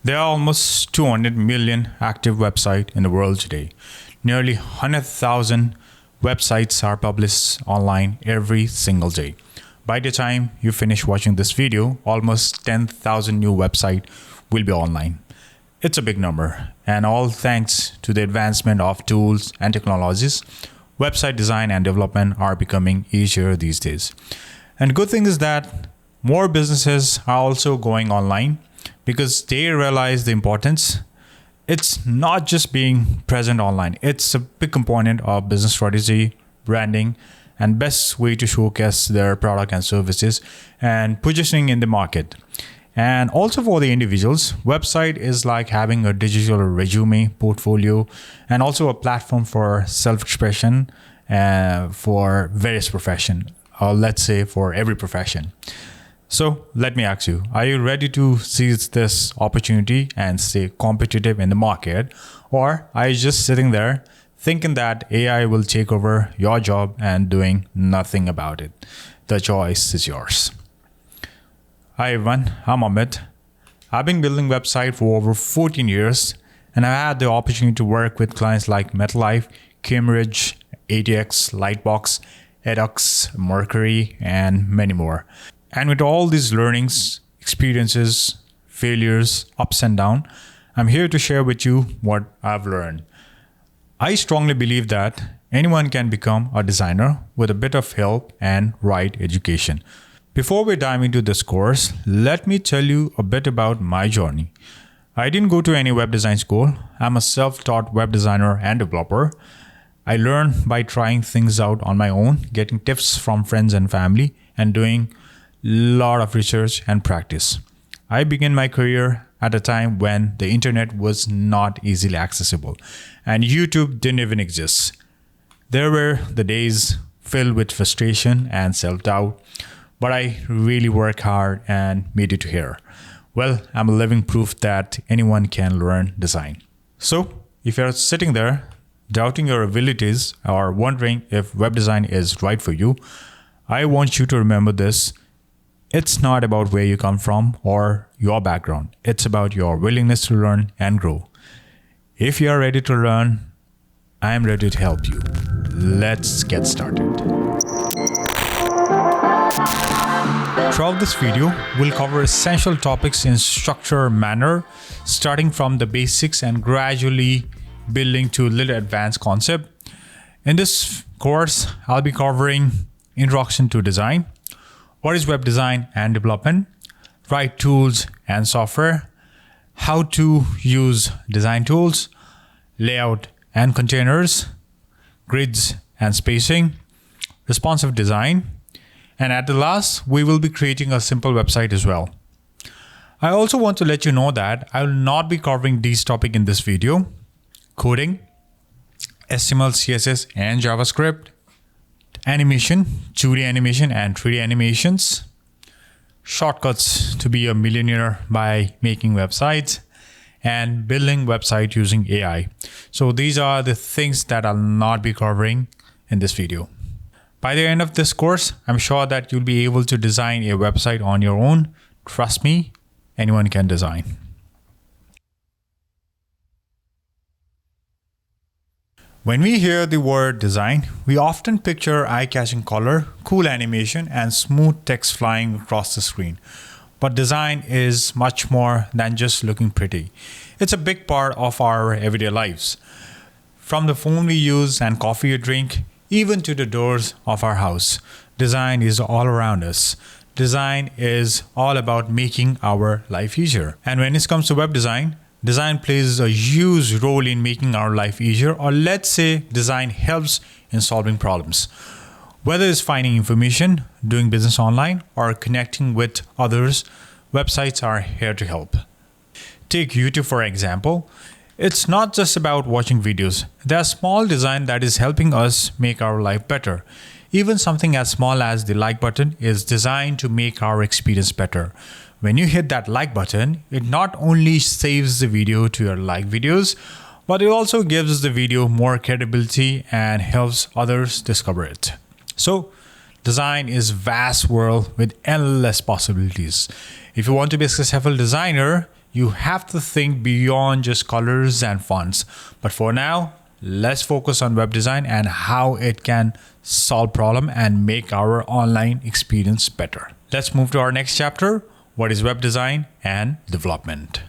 There are almost 200 million active websites in the world today. Nearly 100,000 websites are published online every single day. By the time you finish watching this video, almost 10,000 new websites will be online. It's a big number, and all thanks to the advancement of tools and technologies, website design and development are becoming easier these days. And the good thing is that more businesses are also going online because they realize the importance. It's not just being present online. It's a big component of business strategy, branding, and best way to showcase their product and services and positioning in the market. And also for the individuals, website is like having a digital resume, portfolio, and also a platform for self-expression for various professions, or let's say for every profession. So let me ask you, are you ready to seize this opportunity and stay competitive in the market? Or are you just sitting there thinking that AI will take over your job and doing nothing about it? The choice is yours. Hi everyone, I'm Amit. I've been building websites for over 14 years and I've had the opportunity to work with clients like MetLife, Cambridge, ATX, Lightbox, edX, Mercury, and many more. And with all these learnings, experiences, failures, ups and downs, I'm here to share with you what I've learned. I strongly believe that anyone can become a designer with a bit of help and right education. Before we dive into this course, let me tell you a bit about my journey. I didn't go to any web design school. I'm a self-taught web designer and developer. I learned by trying things out on my own, getting tips from friends and family, and doing a lot of research and practice. I began my career at a time when the internet was not easily accessible and YouTube didn't even exist. There were the days filled with frustration and self-doubt, but I really worked hard and made it here. Well, I'm a living proof that anyone can learn design. So if you're sitting there doubting your abilities or wondering if web design is right for you, I want you to remember this. It's not about where you come from or your background. It's about your willingness to learn and grow. If you are ready to learn, I am ready to help you. Let's get started. Throughout this video, we'll cover essential topics in structured manner, starting from the basics and gradually building to a little advanced concept. In this course, I'll be covering introduction to design, what is web design and development, right tools and software, how to use design tools, layout and containers, grids and spacing, responsive design, and at the last, we will be creating a simple website as well. I also want to let you know that I will not be covering these topics in this video: coding, HTML, CSS, and JavaScript, animation, 2D animation and 3D animations, shortcuts to be a millionaire by making websites, and building website using AI. So these are the things that I'll not be covering in this video. By the end of this course, I'm sure that you'll be able to design a website on your own. Trust me, anyone can design. When we hear the word design, we often picture eye-catching color, cool animation, and smooth text flying across the screen. But design is much more than just looking pretty. It's a big part of our everyday lives. From the phone we use and coffee you drink, even to the doors of our house, design is all around us. Design is all about making our life easier. And when it comes to web design, design plays a huge role in making our life easier, or let's say design helps in solving problems. Whether it's finding information, doing business online, or connecting with others, websites are here to help. Take YouTube for example. It's not just about watching videos. There's small design that is helping us make our life better. Even something as small as the like button is designed to make our experience better. When you hit that like button, it not only saves the video to your like videos, but it also gives the video more credibility and helps others discover it. So, design is a vast world with endless possibilities. If you want to be a successful designer, you have to think beyond just colors and fonts. But for now, let's focus on web design and how it can solve problem and make our online experience better. Let's move to our next chapter. What is web design and development?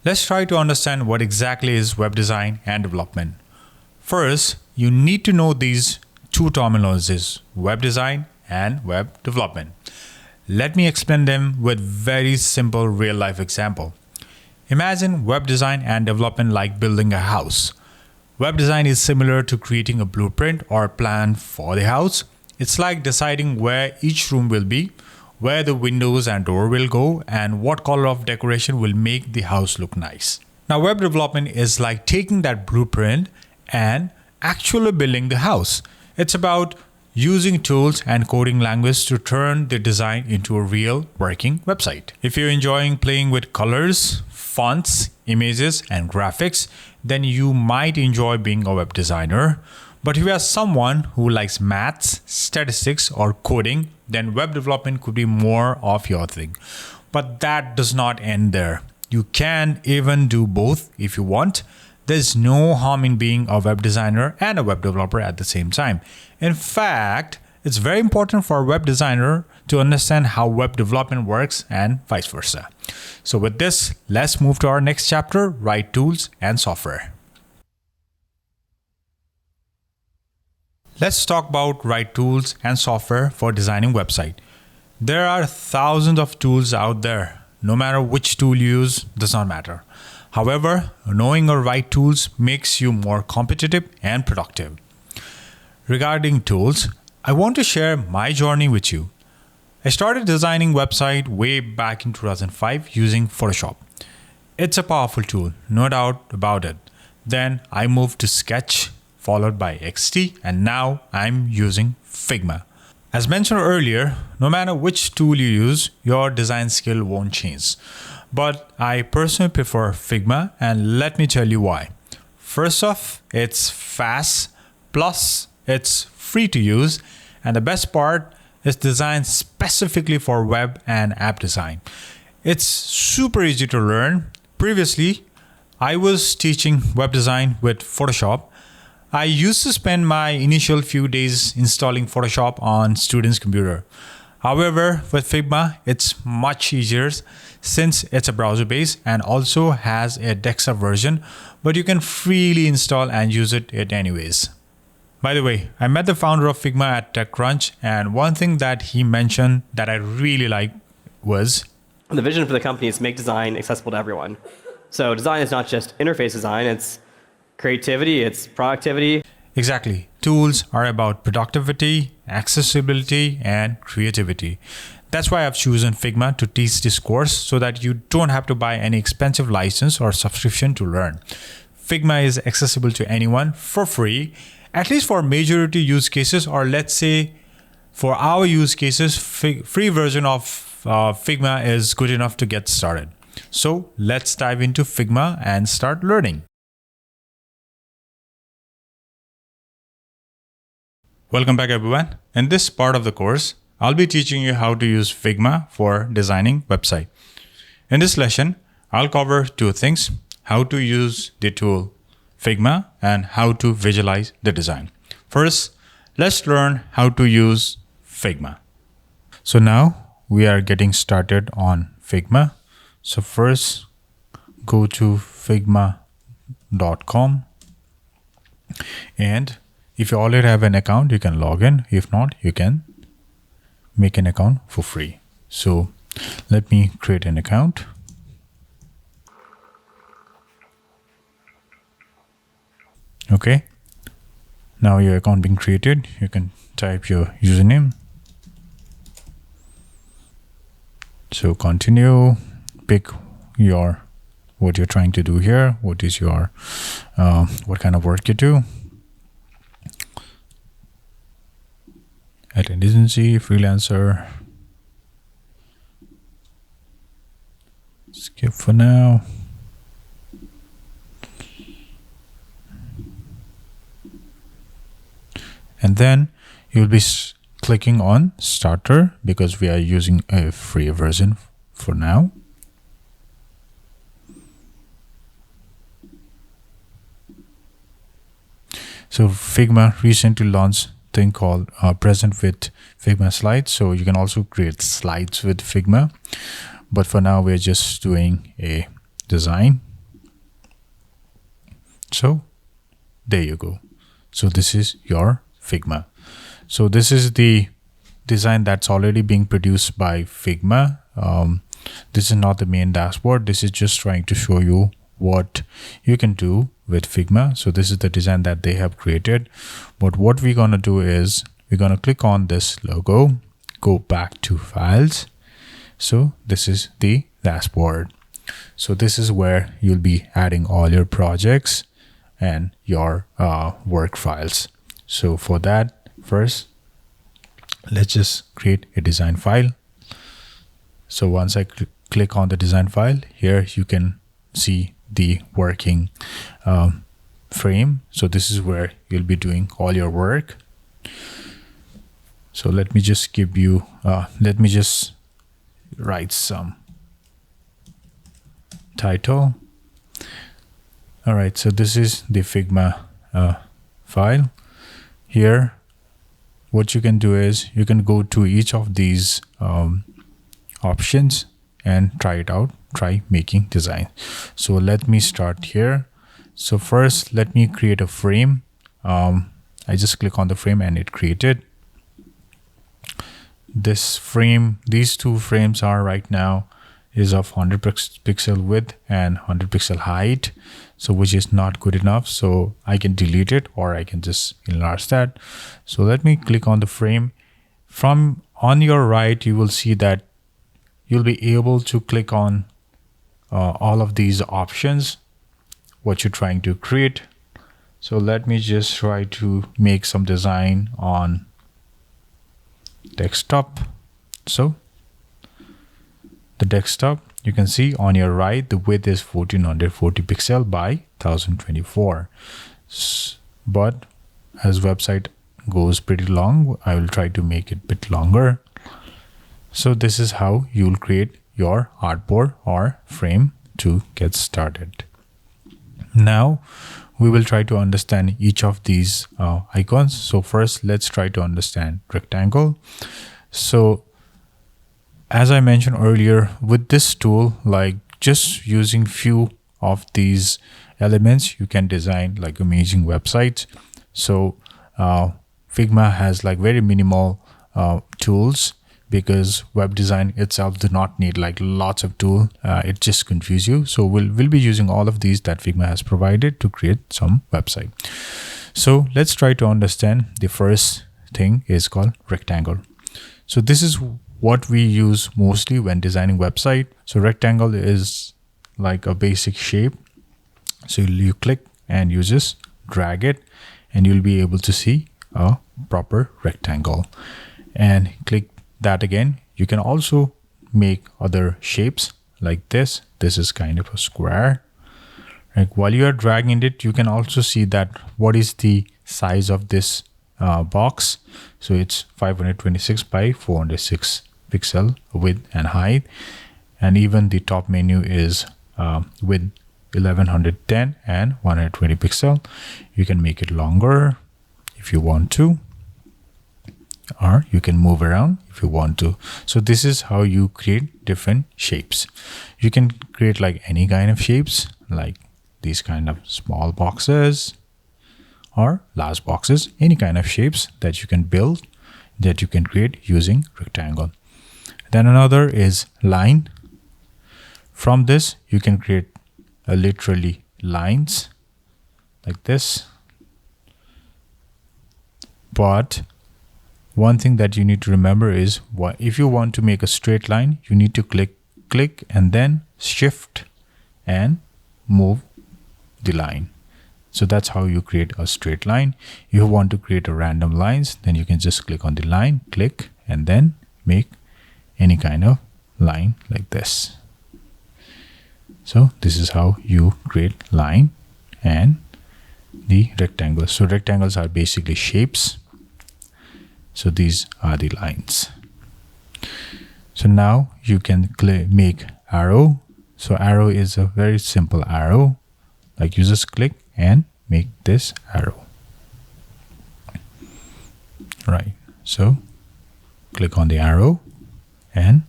Let's try to understand what exactly is web design and development. First, you need to know these two terminologies, web design and web development. Let me explain them with very simple real-life example. Imagine web design and development like building a house. Web design is similar to creating a blueprint or plan for the house. It's like deciding where each room will be, where the windows and door will go, and what color of decoration will make the house look nice. Now, web development is like taking that blueprint and actually building the house. It's about using tools and coding language to turn the design into a real working website. If you're enjoying playing with colors, fonts, images, and graphics, then you might enjoy being a web designer. But if you are someone who likes maths, statistics, or coding, then web development could be more of your thing. But that does not end there. You can even do both if you want. There's no harm in being a web designer and a web developer at the same time. In fact, it's very important for a web designer to understand how web development works and vice versa. So with this, let's move to our next chapter, write tools and software. Let's talk about right tools and software for designing website. There are thousands of tools out there. No matter which tool you use, does not matter. However, knowing the right tools makes you more competitive and productive. Regarding tools, I want to share my journey with you. I started designing website way back in 2005 using Photoshop. It's a powerful tool, no doubt about it. Then I moved to Sketch, followed by XD, and now I'm using Figma. As mentioned earlier, no matter which tool you use, your design skill won't change. But I personally prefer Figma, and let me tell you why. First off, it's fast, plus it's free to use, and the best part is designed specifically for web and app design. It's super easy to learn. Previously, I was teaching web design with Photoshop. I used to spend my initial few days installing Photoshop on students' computer. However, with Figma, it's much easier since it's a browser-based and also has a desktop version, but you can freely install and use it anyways. By the way, I met the founder of Figma at TechCrunch, and one thing that he mentioned that I really liked was the vision for the company is to make design accessible to everyone. So design is not just interface design, it's creativity, it's productivity. Exactly. Tools are about productivity, accessibility, and creativity. That's why I've chosen Figma to teach this course so that you don't have to buy any expensive license or subscription to learn. Figma is accessible to anyone for free, at least for majority use cases, or let's say for our use cases, free version of Figma is good enough to get started. So let's dive into Figma and start learning. Welcome back everyone. In this part of the course, I'll be teaching you how to use Figma for designing website. In this lesson, I'll cover two things: how to use the tool Figma and how to visualize the design. First, let's learn how to use Figma. So now we are getting started on Figma. So first, go to figma.com, and if you already have an account, you can log in. If not, you can make an account for free. So let me create an account. Okay. Now your account being created, you can type your username. So continue, pick what you're trying to do here. What is your, what kind of work you do. At an agency, freelancer. Skip for now. And then you'll be clicking on starter because we are using a free version for now. So Figma recently launched a thing called present with Figma slides. So you can also create slides with Figma. But for now, we're just doing a design. So there you go. So this is your Figma. So this is the design that's already being produced by Figma. This is not the main dashboard. This is just trying to show you what you can do with Figma. So this is the design that they have created. But what we're going to do is we're going to click on this logo, go back to files. So this is the dashboard. So this is where you'll be adding all your projects and your work files. So for that, first, let's just create a design file. So once I click on the design file, here you can see the working frame. So this is where you'll be doing all your work. So let me just give you, let me just write some title. All right, so this is the Figma file. Here, what you can do is you can go to each of these options and try it out, try making design. So let me start here. So first, let me create a frame. I just click on the frame and it created. This frame, these two frames are right now is of 100 pixel width and 100 pixel height, so which is not good enough. So I can delete it or I can just enlarge that. So let me click on the frame. From on your right, you will see that you'll be able to click on all of these options, what you're trying to create. So let me just try to make some design on desktop. So the desktop, you can see on your right, the width is 1440 pixel by 1024. But as website goes pretty long, I will try to make it a bit longer. So this is how you'll create your artboard or frame to get started. Now we will try to understand each of these icons. So first, let's try to understand rectangle. So as I mentioned earlier, with this tool, like just using few of these elements, you can design like amazing websites. So Figma has like very minimal tools, because web design itself do not need like lots of tool. It just confuse you. So we'll be using all of these that Figma has provided to create some website. So let's try to understand. The first thing is called rectangle. So this is what we use mostly when designing website. So rectangle is like a basic shape. So you click and you just drag it and you'll be able to see a proper rectangle. And click that again. You can also make other shapes like this. This is kind of a square. Like while you are dragging it, you can also see that what is the size of this box. So it's 526 by 406 pixel width and height. And even the top menu is with 1110 and 120 pixel. You can make it longer if you want to, or you can move around if you want to. So this is how you create different shapes. You can create like any kind of shapes, like these kind of small boxes or large boxes, any kind of shapes that you can build, that you can create using rectangle. Then another is line. From this, you can create literally lines like this. But one thing that you need to remember is if you want to make a straight line, you need to click and then shift and move the line. So that's how you create a straight line. If you want to create a random lines, then you can just click on the line, click, and then make any kind of line like this. So this is how you create line and the rectangle. So rectangles are basically shapes. So these are the lines. So now you can make arrow. So arrow is a very simple arrow. Like you just click and make this arrow. Right. So click on the arrow and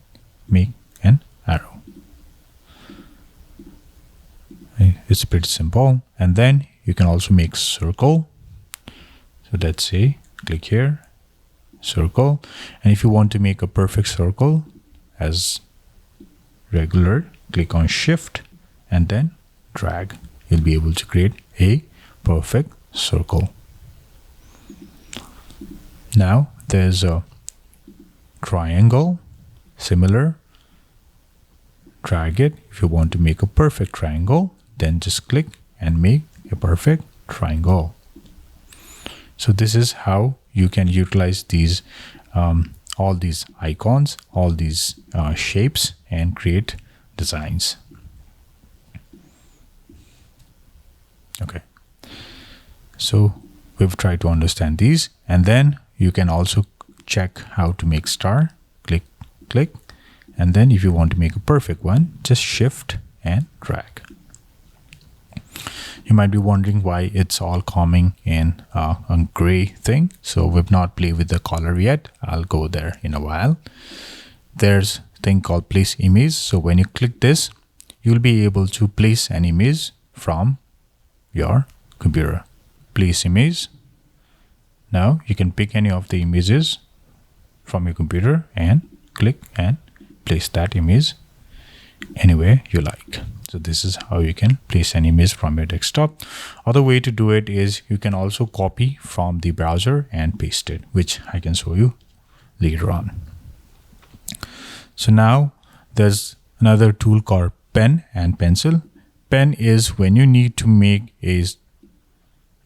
make an arrow. It's pretty simple. And then you can also make circle. So let's say click here, circle. And if you want to make a perfect circle as regular, click on shift and then drag. You'll be able to create a perfect circle. Now there's a triangle, similar. Drag it. If you want to make a perfect triangle, then just click and make a perfect triangle. So this is how you can utilize these all these icons, all these shapes, and create designs. Okay, so we've tried to understand these, and then you can also check how to make star. Click, and then if you want to make a perfect one, just shift and drag. You might be wondering why it's all coming in a gray thing. So we've not played with the color yet. I'll go there in a while. There's a thing called place image. So when you click this, you'll be able to place an image from your computer. Place image. Now you can pick any of the images from your computer and click and place that image anywhere you like. So this is how you can place an image from your desktop. Other way to do it is you can also copy from the browser and paste it, which I can show you later on. So now there's another tool called pen and pencil. Pen is when you need to make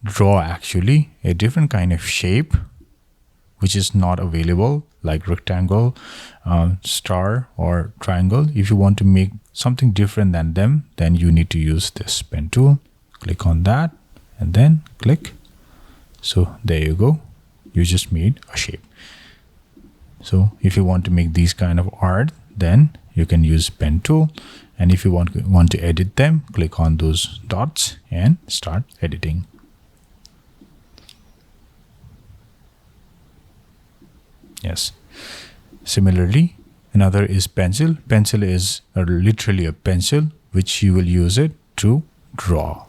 draw actually a different kind of shape which is not available, like rectangle, star, or triangle. If you want to make something different than them, then you need to use this pen tool. Click on that and then click. So there you go. You just made a shape. So if you want to make these kind of art, then you can use pen tool. And if you want to edit them, click on those dots and start editing. Yes. Similarly, another is pencil. Pencil is literally a pencil which you will use it to draw.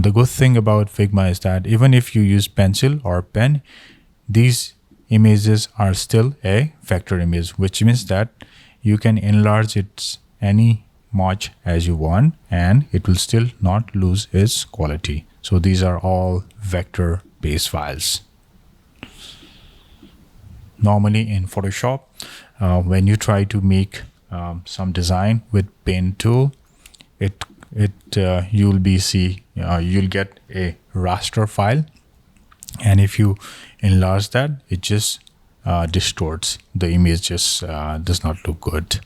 The good thing about Figma is that even if you use pencil or pen, these images are still a vector image, which means that you can enlarge it any much as you want and it will still not lose its quality. So these are all vector based files. Normally in Photoshop, when you try to make some design with pen tool, you'll get a raster file, and if you enlarge that, it just distorts the image. Just does not look good.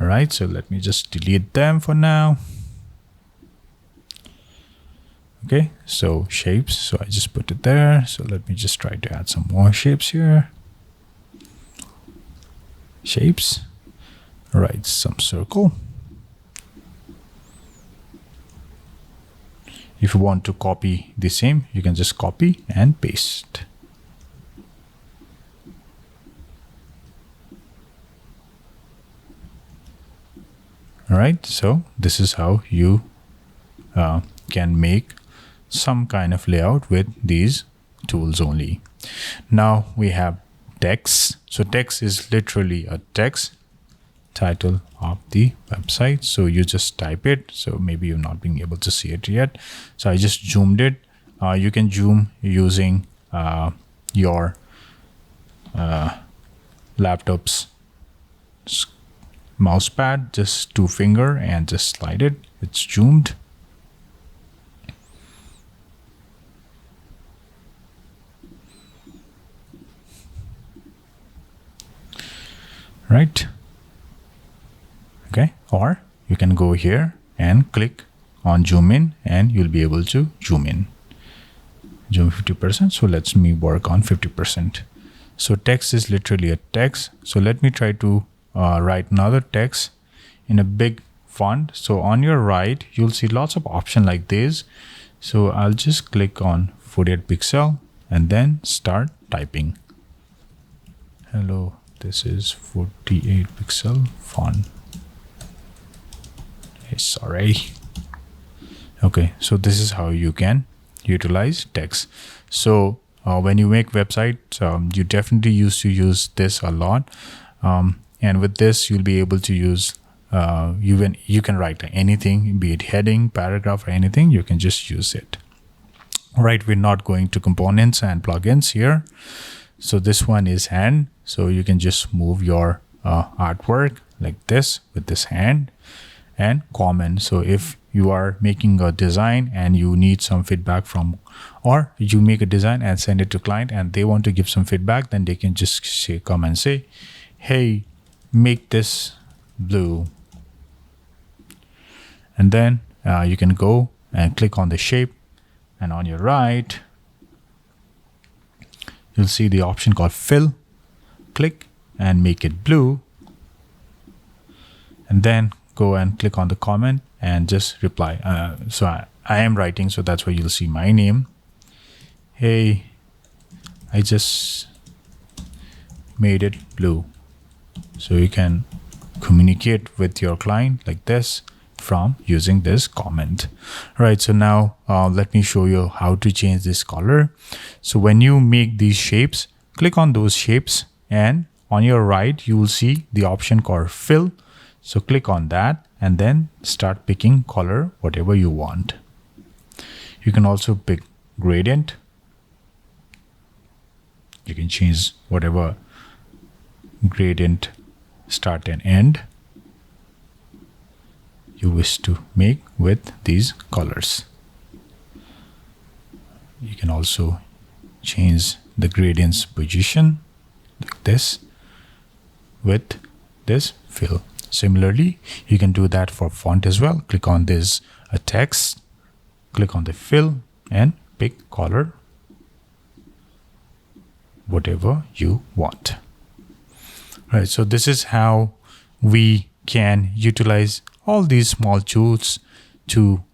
All right, so let me just delete them for now. Okay, so shapes, so I just put it there. So let me just try to add some more shapes here. Shapes. All right, some circle. If you want to copy the same, you can just copy and paste. All right, so this is how you can make some kind of layout with these tools only. Now we have text. So text is literally a text title of the website. So you just type it. So maybe you're not being able to see it yet. So I just zoomed it. You can zoom using your laptop's mouse pad, just 2 finger and just slide it. It's zoomed. Right. Okay, or you can go here and click on zoom in and you'll be able to zoom in. zoom 50%. So let me work on 50%. So text is literally a text. So let me try to write another text in a big font. So on your right, you'll see lots of options like this. So I'll just click on 48 pixel and then start typing. Hello, this is 48 pixel font. Hey, sorry. Okay, so this is how you can utilize text. So when you make websites, you definitely used to use this a lot. And with this, you'll be able to use you can write anything, be it heading, paragraph, or anything. You can just use it. All right, we're not going to components and plugins here. So this one is hand. So you can just move your artwork like this with this hand, and comment. So if you are making a design and you need some feedback from, or you make a design and send it to client and they want to give some feedback, then they can just come and say, hey, make this blue. And then you can go and click on the shape, and on your right, you'll see the option called fill. Click and make it blue. And then go and click on the comment and just reply. So I am writing, so that's why you'll see my name. Hey, I just made it blue. So you can communicate with your client like this from using this comment. Right, so now let me show you how to change this color. So when you make these shapes, click on those shapes, and on your right you will see the option called fill. So click on that and then start picking color whatever you want. You can also pick gradient. You can change whatever gradient start and end you wish to make with these colors. You can also change the gradient's position like this with this fill. Similarly, you can do that for font as well. Click on this text, click on the fill, and pick color whatever you want. Right, so this is how we can utilize all these small tools to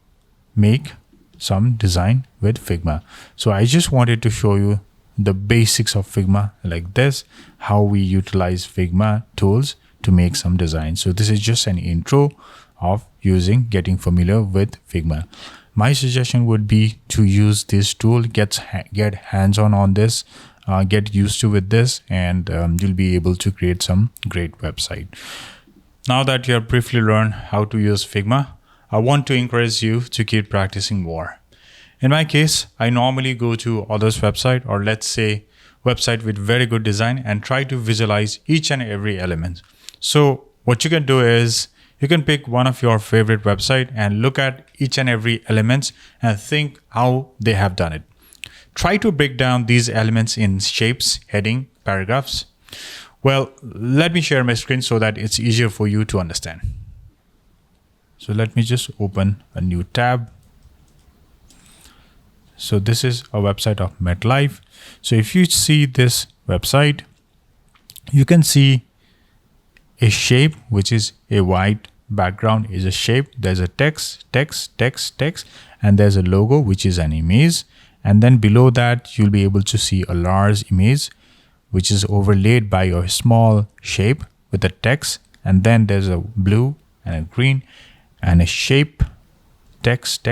make some design with Figma. So I just wanted to show you the basics of Figma like this, how we utilize Figma tools to make some design. So this is just an intro of getting familiar with Figma. My suggestion would be to use this tool, get hands-on on this, get used to with this, and you'll be able to create some great website. Now that you have briefly learned how to use Figma, I want to encourage you to keep practicing more. In my case, I normally go to others' website, or let's say website with very good design, and try to visualize each and every element. So what you can do is you can pick one of your favorite website and look at each and every elements and think how they have done it. Try to break down these elements in shapes, heading, paragraphs. Well, let me share my screen so that it's easier for you to understand. So let me just open a new tab. So this is a website of MetLife. So if you see this website, you can see a shape, which is a white background is a shape. There's a text, and there's a logo, which is an image. And then below that, you'll be able to see a large image, which is overlaid by a small shape with a text. And then there's a blue and a green and a shape, text,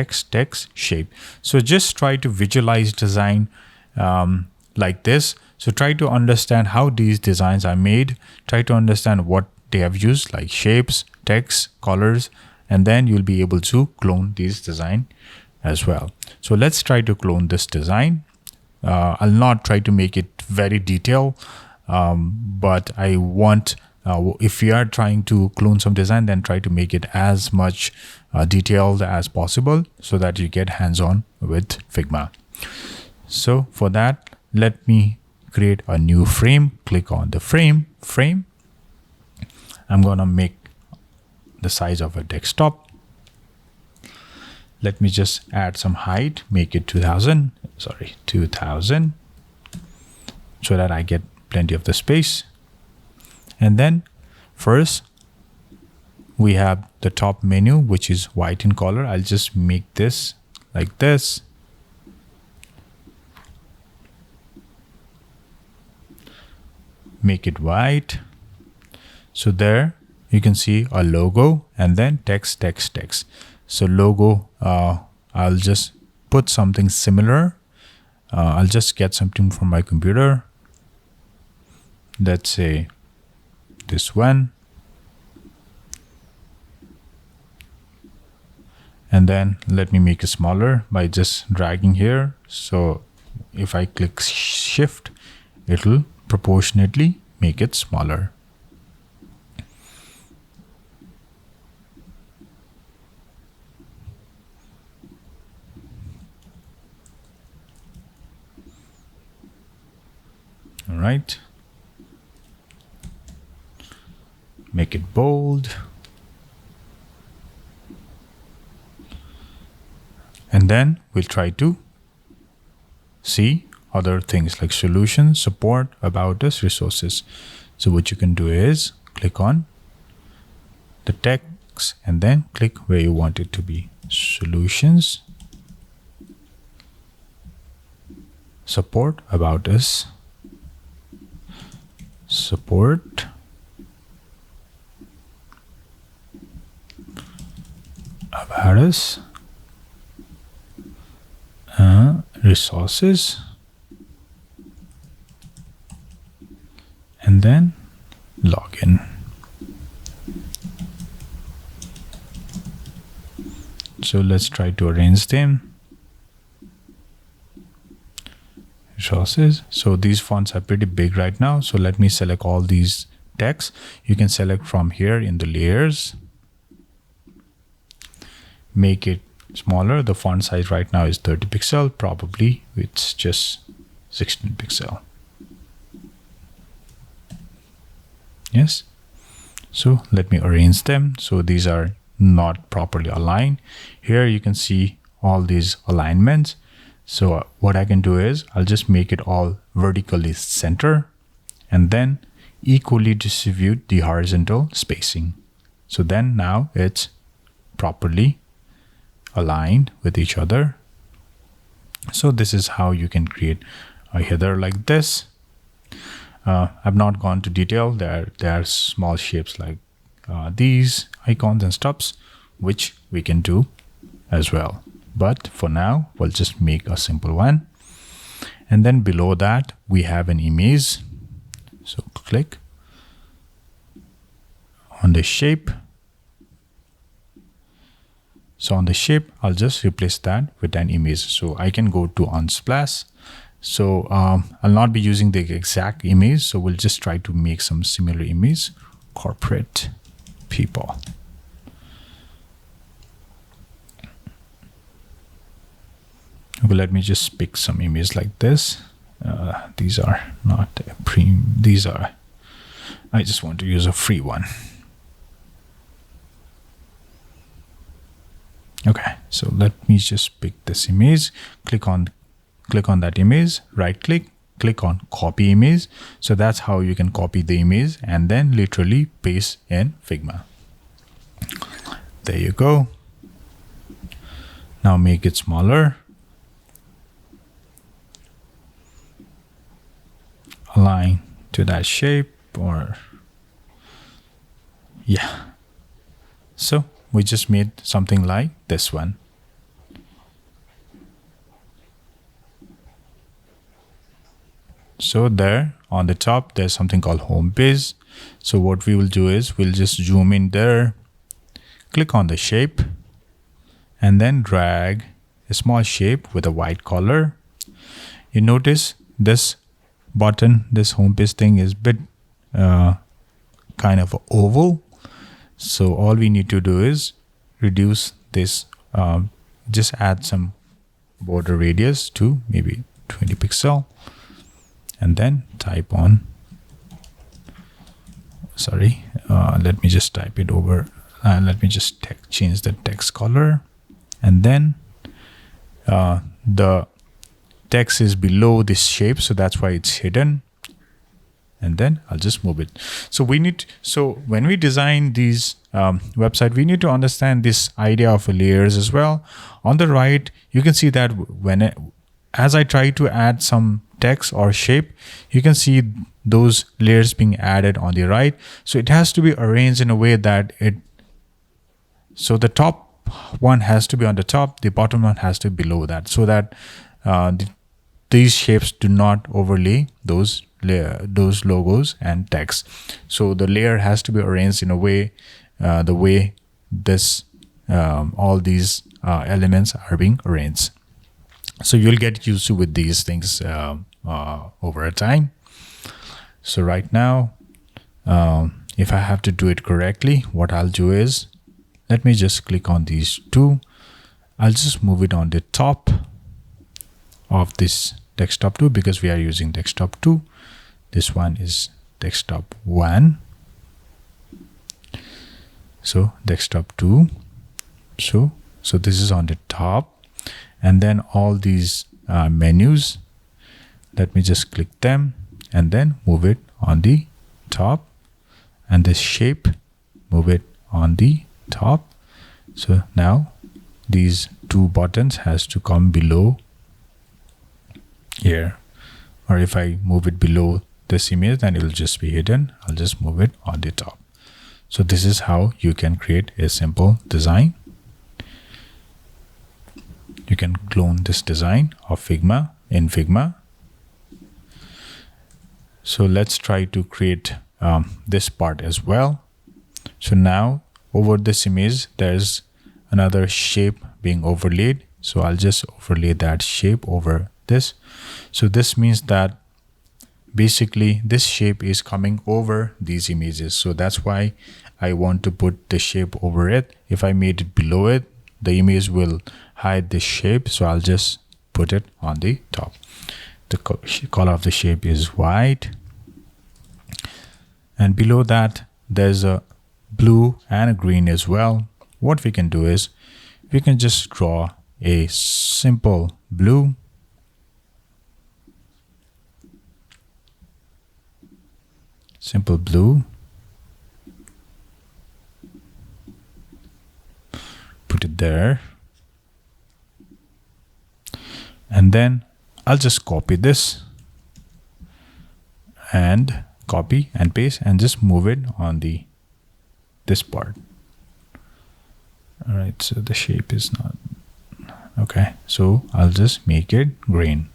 shape. So just try to visualize design like this. So try to understand how these designs are made. Try to understand what they have used, like shapes, text, colors, and then you'll be able to clone these design as well. So let's try to clone this design. I'll not try to make it very detailed, but I want, if you are trying to clone some design, then try to make it as much detailed as possible so that you get hands-on with Figma. So for that, let me create a new frame. Click on the frame. I'm gonna make the size of a desktop. Let me just add some height, make it 2000, so that I get plenty of the space. And then first we have the top menu, which is white in color. I'll just make this like this. Make it white. So there you can see a logo and then text. So logo, I'll just put something similar. I'll just get something from my computer. Let's say this one. And then let me make it smaller by just dragging here. So if I click shift, it'll proportionately make it smaller. All right. Make it bold. And then we'll try to see other things like solutions, support, about us, resources. So what you can do is click on the text and then click where you want it to be. Solutions, support, about us, support, about us, resources, and then login. So let's try to arrange them. Resources. So these fonts are pretty big right now. So let me select all these texts. You can select from here in the layers. Make it smaller. The font size right now is 30 pixel. Probably it's just 16 pixel. Yes. So let me arrange them. So these are not properly aligned. Here you can see all these alignments. So what I can do is I'll just make it all vertically center and then equally distribute the horizontal spacing. So then now it's properly aligned with each other. So this is how you can create a header like this. I've not gone to detail. There are small shapes like these icons and stuffs, which we can do as well. But for now, we'll just make a simple one. And then below that, we have an image. So click on the shape. So on the shape, I'll just replace that with an image. So I can go to Unsplash. So I'll not be using the exact image. So we'll just try to make some similar image. Corporate people. Okay, let me just pick some image like this. These are not premium. These are, I just want to use a free one. Okay, so let me just pick this image. Click on that image, right click on copy image. So that's how you can copy the image and then literally paste in Figma. There you go. Now make it smaller. Align to that shape, or yeah. So we just made something like this one. So there on the top, there's something called home page. So what we will do is we'll just zoom in there, click on the shape, and then drag a small shape with a white color. You notice this button, this home page thing is a bit kind of oval. So all we need to do is reduce this, just add some border radius to maybe 20 pixel. And then type on, let me just type it over. Let me just change the text color. and then the text is below this shape, so that's why it's hidden. And then I'll just move it. So when we design these website, we need to understand this idea of layers as well. On the right, you can see that as I try to add some text or shape, you can see those layers being added on the right. So it has to be arranged in a way that so the top one has to be on the top, the bottom one has to be below that, so that these shapes do not overlay those logos and text. So the layer has to be arranged in a way, the way this all these elements are being arranged. So you'll get used to with these things over a time. So right now, if I have to do it correctly, what I'll do is, let me just click on these two. I'll just move it on the top of this desktop 2 because we are using desktop 2. This one is desktop 1. So desktop 2. So this is on the top. And then all these menus, let me just click them and then move it on the top. And this shape, move it on the top. So now these two buttons has to come below here. Or if I move it below this image, then it will just be hidden. I'll just move it on the top. So this is how you can create a simple design. You can clone this design of Figma in Figma. So let's try to create this part as well. So now over this image, there's another shape being overlaid. So I'll just overlay that shape over this. So this means that basically this shape is coming over these images. So that's why I want to put the shape over it. If I made it below it, the image will hide this shape. So I'll just put it on the top. The color of the shape is white. And below that, there's a blue and a green as well. What we can do is we can just draw a simple blue. Simple blue. Put it there. And then I'll just copy this and copy and paste and just move it on this part. All right, so the shape is not okay. So I'll just make it green.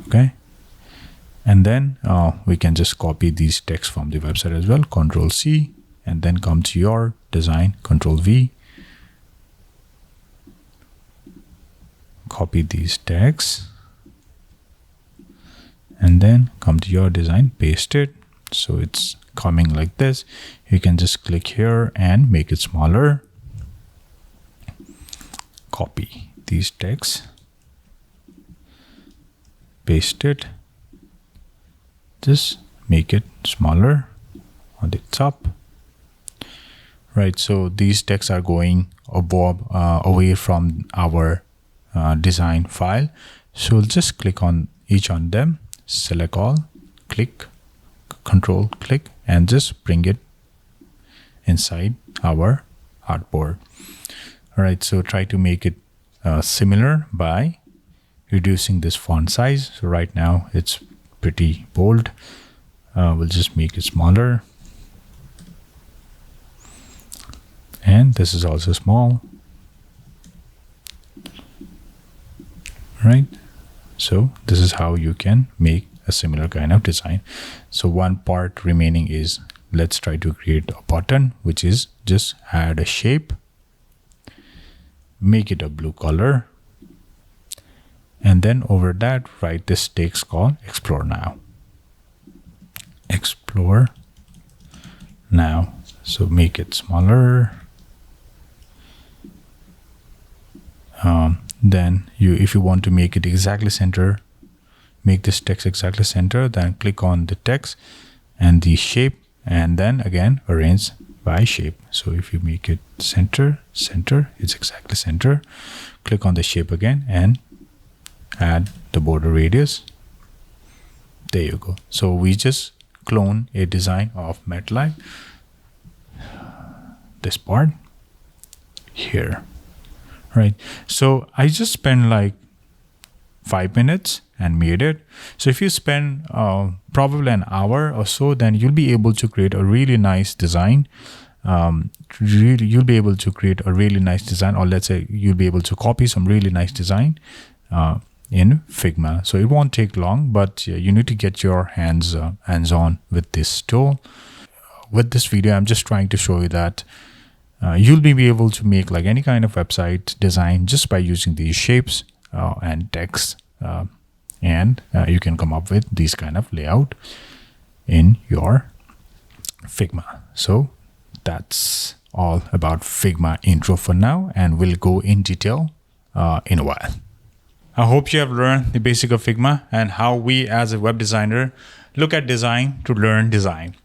Okay, and then we can just copy these text from the website as well. Control C, and then come to your design, Control V. Copy these texts, and then come to your design, paste it. So it's coming like this. You can just click here and make it smaller. Copy these texts, paste it, just make it smaller on the top. Right, so these texts are going above, away from our design file. So we'll just click on each on them, select all, click, control click, and just bring it inside our artboard. All right, so try to make it similar by reducing this font size. So right now it's pretty bold. We'll just make it smaller, and this is also small. Right, so this is how you can make a similar kind of design. So one part remaining is, let's try to create a button, which is just add a shape, make it a blue color, and then over that write this text called explore now. Explore now. So make it smaller. Then if you want to make it exactly center, make this text exactly center, then click on the text and the shape, and then again arrange by shape. So if you make it center, it's exactly center. Click on the shape again and add the border radius. There you go. So we just clone a design of MetLife. This part here, right? So I just spent like 5 minutes and made it. So if you spend probably an hour or so, then you'll be able to create a really nice design. You'll be able to create a really nice design, or let's say you'll be able to copy some really nice design in Figma. So it won't take long, but you need to get your hands on with this tool. With this video, I'm just trying to show you that you'll be able to make like any kind of website design just by using these shapes and text, and you can come up with these kind of layout in your Figma. So that's all about Figma intro for now, and we'll go in detail in a while. I hope you have learned the basic of Figma and how we as a web designer look at design to learn design.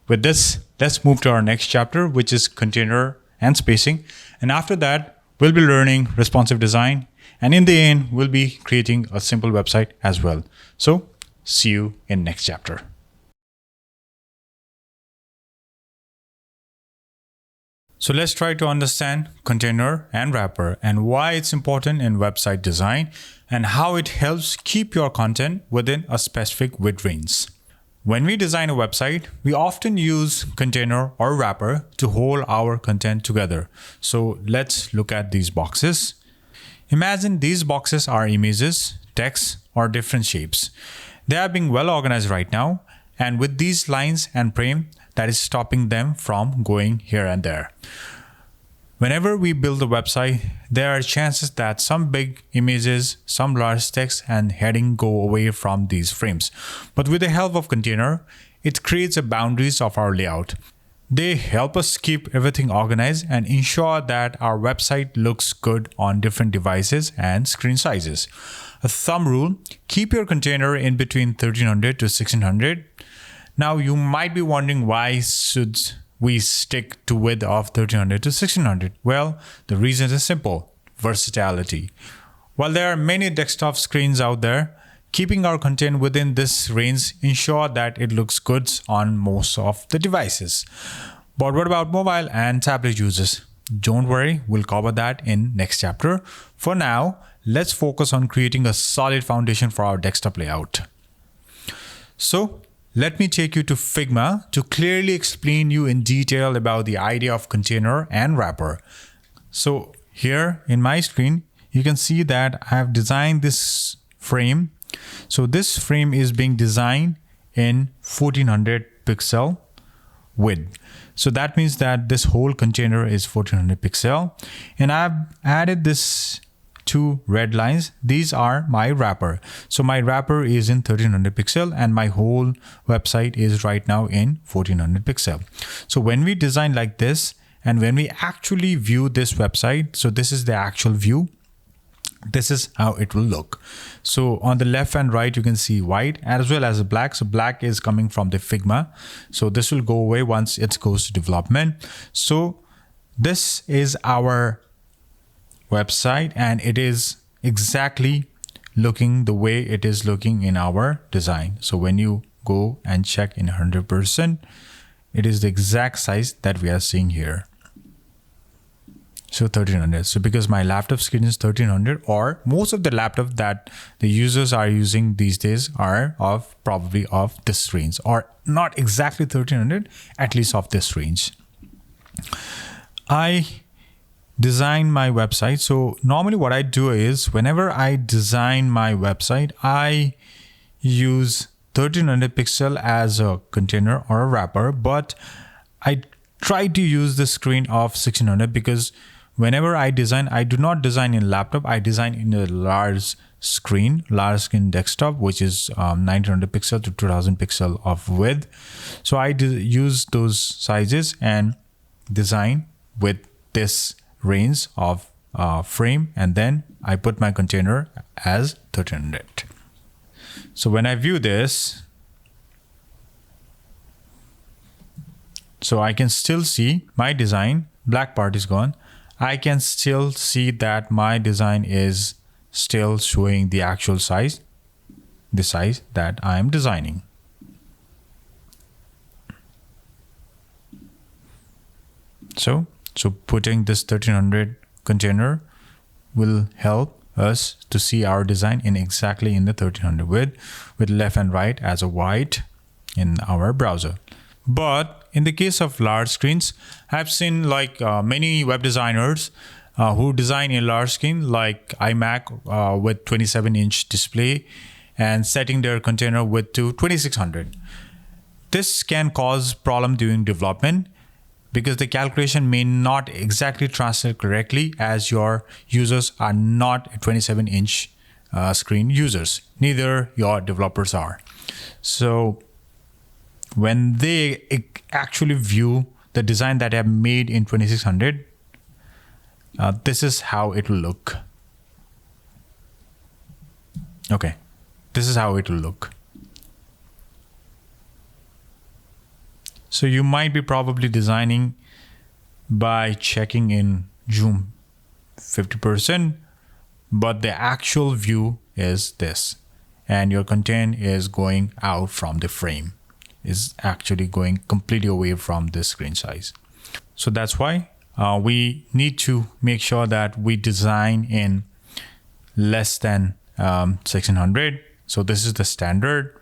With this, let's move to our next chapter, which is container and spacing. And after that, we'll be learning responsive design. And in the end, we'll be creating a simple website as well. So see you in next chapter. So let's try to understand container and wrapper and why it's important in website design and how it helps keep your content within a specific width range. When we design a website, we often use container or wrapper to hold our content together. So let's look at these boxes. Imagine these boxes are images, text, or different shapes. They are being well organized right now, and with these lines and frame, that is stopping them from going here and there. Whenever we build a website, there are chances that some big images, some large text and heading go away from these frames. But with the help of container, it creates a boundaries of our layout. They help us keep everything organized and ensure that our website looks good on different devices and screen sizes. A thumb rule, keep your container in between 1300 to 1600. Now you might be wondering, why should we stick to width of 1300 to 1600? Well, the reason is simple: versatility. While there are many desktop screens out there, keeping our content within this range ensure that it looks good on most of the devices. But what about mobile and tablet users? Don't worry, we'll cover that in next chapter. For now, let's focus on creating a solid foundation for our desktop layout. So let me take you to Figma to clearly explain you in detail about the idea of container and wrapper. So here in my screen, you can see that I have designed this frame. So this frame is being designed in 1400 pixel width. So that means that this whole container is 1400 pixel. And I've added this two red lines. These are my wrapper. So my wrapper is in 1300 pixel and my whole website is right now in 1400 pixel. So when we design like this and when we actually view this website, so this is the actual view, this is how it will look. So on the left and right, you can see white as well as black. So black is coming from the Figma. So this will go away once it goes to development. So this is our website and it is exactly looking the way it is looking in our design. So when you go and check in 100%, it is the exact size that we are seeing here. So 1300. So because my laptop screen is 1300, or most of the laptop that the users are using these days are probably of this range, or not exactly 1300, at least of this range. I design my website. So normally what I do is whenever I design my website, I use 1300 pixel as a container or a wrapper, but I try to use the screen of 1600 because whenever I design, I do not design in laptop, I design in a large screen desktop, which is 900 pixel to 2000 pixel of width. So I use those sizes and design with this range of frame, and then I put my container as 1300. So when I view this, So I can still see my design, black part is gone. I can still see that my design is still showing the actual size, the size that I am designing. So putting this 1300 container will help us to see our design in exactly in the 1300 width with left and right as a white in our browser. But in the case of large screens, I've seen like many web designers who design a large screen like iMac with 27-inch display and setting their container width to 2600. This can cause problem during development because the calculation may not exactly translate correctly as your users are not 27-inch screen users. Neither your developers are. So when they actually view the design that I have made in 2600, this is how it will look. Okay, this is how it will look. So you might be probably designing by checking in zoom 50%, but the actual view is this, and your content is going out from the frame, is actually going completely away from the screen size. So that's why we need to make sure that we design in less than 1600. So this is the standard,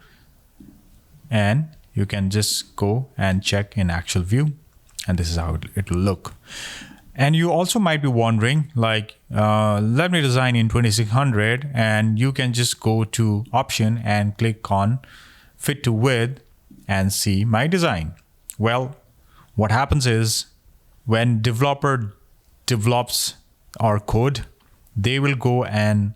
and you can just go and check in actual view, and this is how it will look. And you also might be wondering, like, let me design in 2600, and you can just go to option and click on fit to width and see my design. Well, what happens is when developer develops our code, they will go and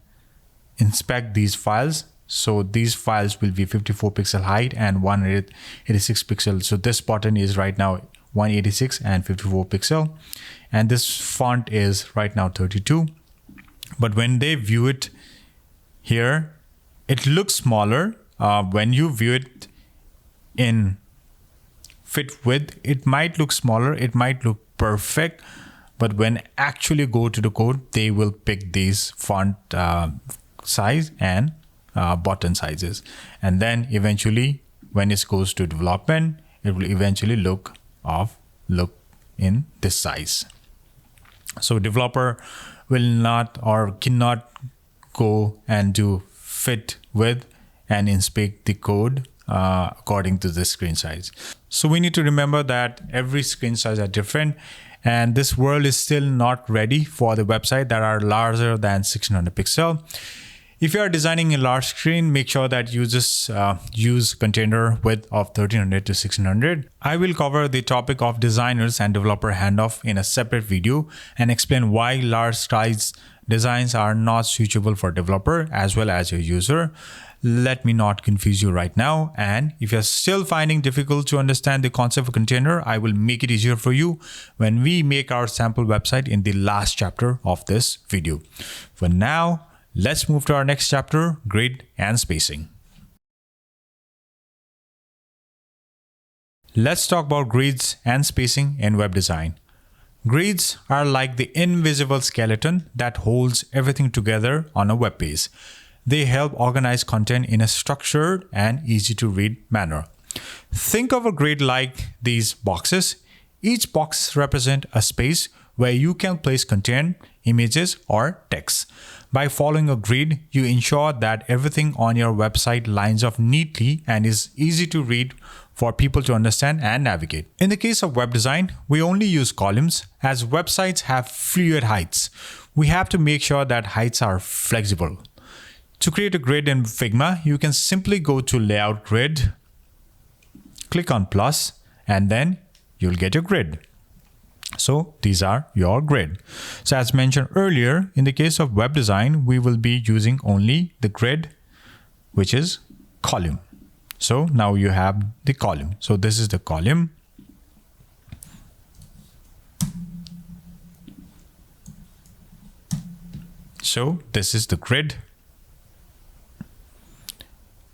inspect these files. So these files will be 54 pixel height and 186 pixel. So this button is right now 186 and 54 pixel. And this font is right now 32. But when they view it here, it looks smaller. When you view it in fit width, it might look smaller. It might look perfect. But when actually go to the code, they will pick these font size and button sizes, and then eventually when it goes to development, it will eventually look in this size. So developer will not or cannot go and do fit width and inspect the code according to the screen size. So we need to remember that every screen size are different, and this world is still not ready for the website that are larger than 1600 pixel. If you are designing a large screen, make sure that you just use container width of 1300 to 1600. I will cover the topic of designers and developer handoff in a separate video and explain why large size designs are not suitable for developer as well as your user. Let me not confuse you right now. And if you're still finding difficult to understand the concept of container, I will make it easier for you when we make our sample website in the last chapter of this video. For now, let's move to our next chapter, grid and spacing. Let's talk about grids and spacing in web design. Grids are like the invisible skeleton that holds everything together on a web page. They help organize content in a structured and easy to read manner. Think of a grid like these boxes. Each box represents a space where you can place content, images, or text. By following a grid, you ensure that everything on your website lines up neatly and is easy to read for people to understand and navigate. In the case of web design, we only use columns as websites have fluid heights. We have to make sure that heights are flexible. To create a grid in Figma, you can simply go to Layout Grid, click on plus, and then you'll get your grid. So these are your grid. So as mentioned earlier, in the case of web design, we will be using only the grid, which is column. So now you have the column. So this is the column. So this is the grid.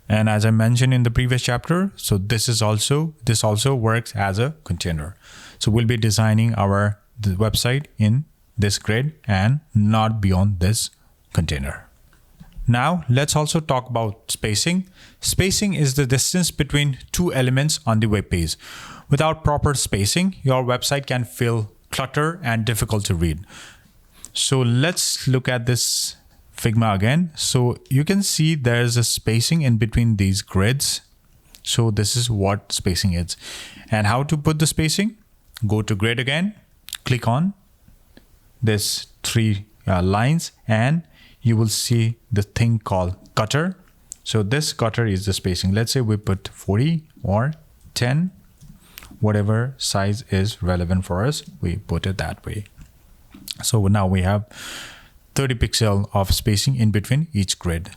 And as I mentioned in the previous chapter, so this also works as a container. So we'll be designing the website in this grid and not beyond this container. Now let's also talk about spacing. Spacing is the distance between two elements on the web page. Without proper spacing, your website can feel cluttered and difficult to read. So let's look at this Figma again. So you can see there's a spacing in between these grids. So this is what spacing is. And how to put the spacing? Go to grid again, click on this three lines, and you will see the thing called cutter. So this cutter is the spacing. Let's say we put 40 or 10, whatever size is relevant for us, we put it that way. So now we have 30 pixels of spacing in between each grid.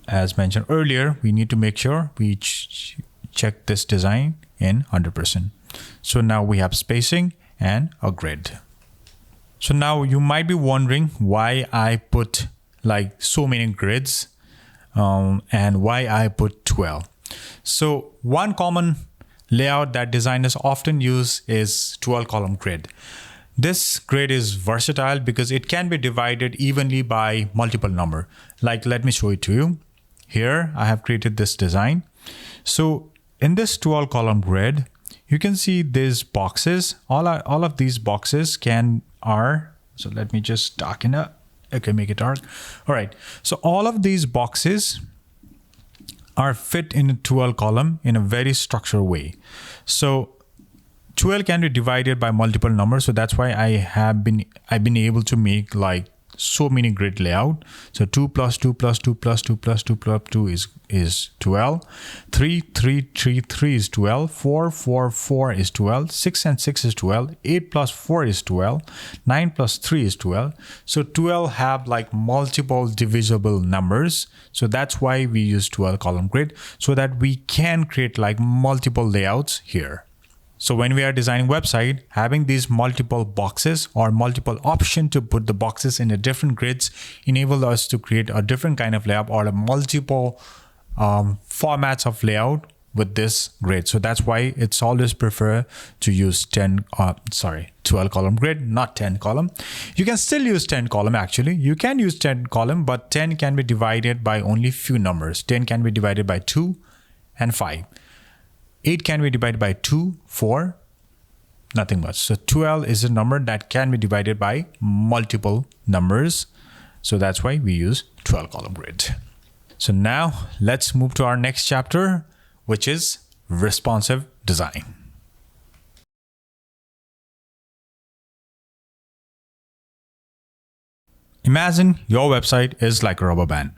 As mentioned earlier, we need to make sure we check this design in 100%. So now we have spacing and a grid. So now you might be wondering why I put like so many grids and why I put 12. So one common layout that designers often use is 12 column grid. This grid is versatile because it can be divided evenly by multiple number. Like, let me show it to you. Here I have created this design. So in this 12 column grid, you can see these boxes. All of these boxes so let me just darken it. Okay, make it dark. All right. So all of these boxes are fit in a 12 column in a very structured way. So 12 can be divided by multiple numbers. So that's why I've been able to make like so many grid layout. So 2 plus 2 plus 2 plus 2 plus 2 plus 2 is 12. 3 is 12. 4 is 12. 6 and 6 is 12. 8 plus 4 is 12. 9 plus 3 is 12. So 12 have like multiple divisible numbers. So that's why we use 12 column grid, so that we can create like multiple layouts here. So when we are designing website, having these multiple boxes or multiple option to put the boxes in a different grids enable us to create a different kind of layout or a multiple formats of layout with this grid. So that's why it's always prefer to use 12 column grid, not 10 column. You can still use 10 column actually. You can use 10 column, but 10 can be divided by only few numbers. 10 can be divided by 2 and 5. 8 can be divided by 2, 4, nothing much. So 12 is a number that can be divided by multiple numbers. So that's why we use 12 column grid. So now let's move to our next chapter, which is responsive design. Imagine your website is like a rubber band.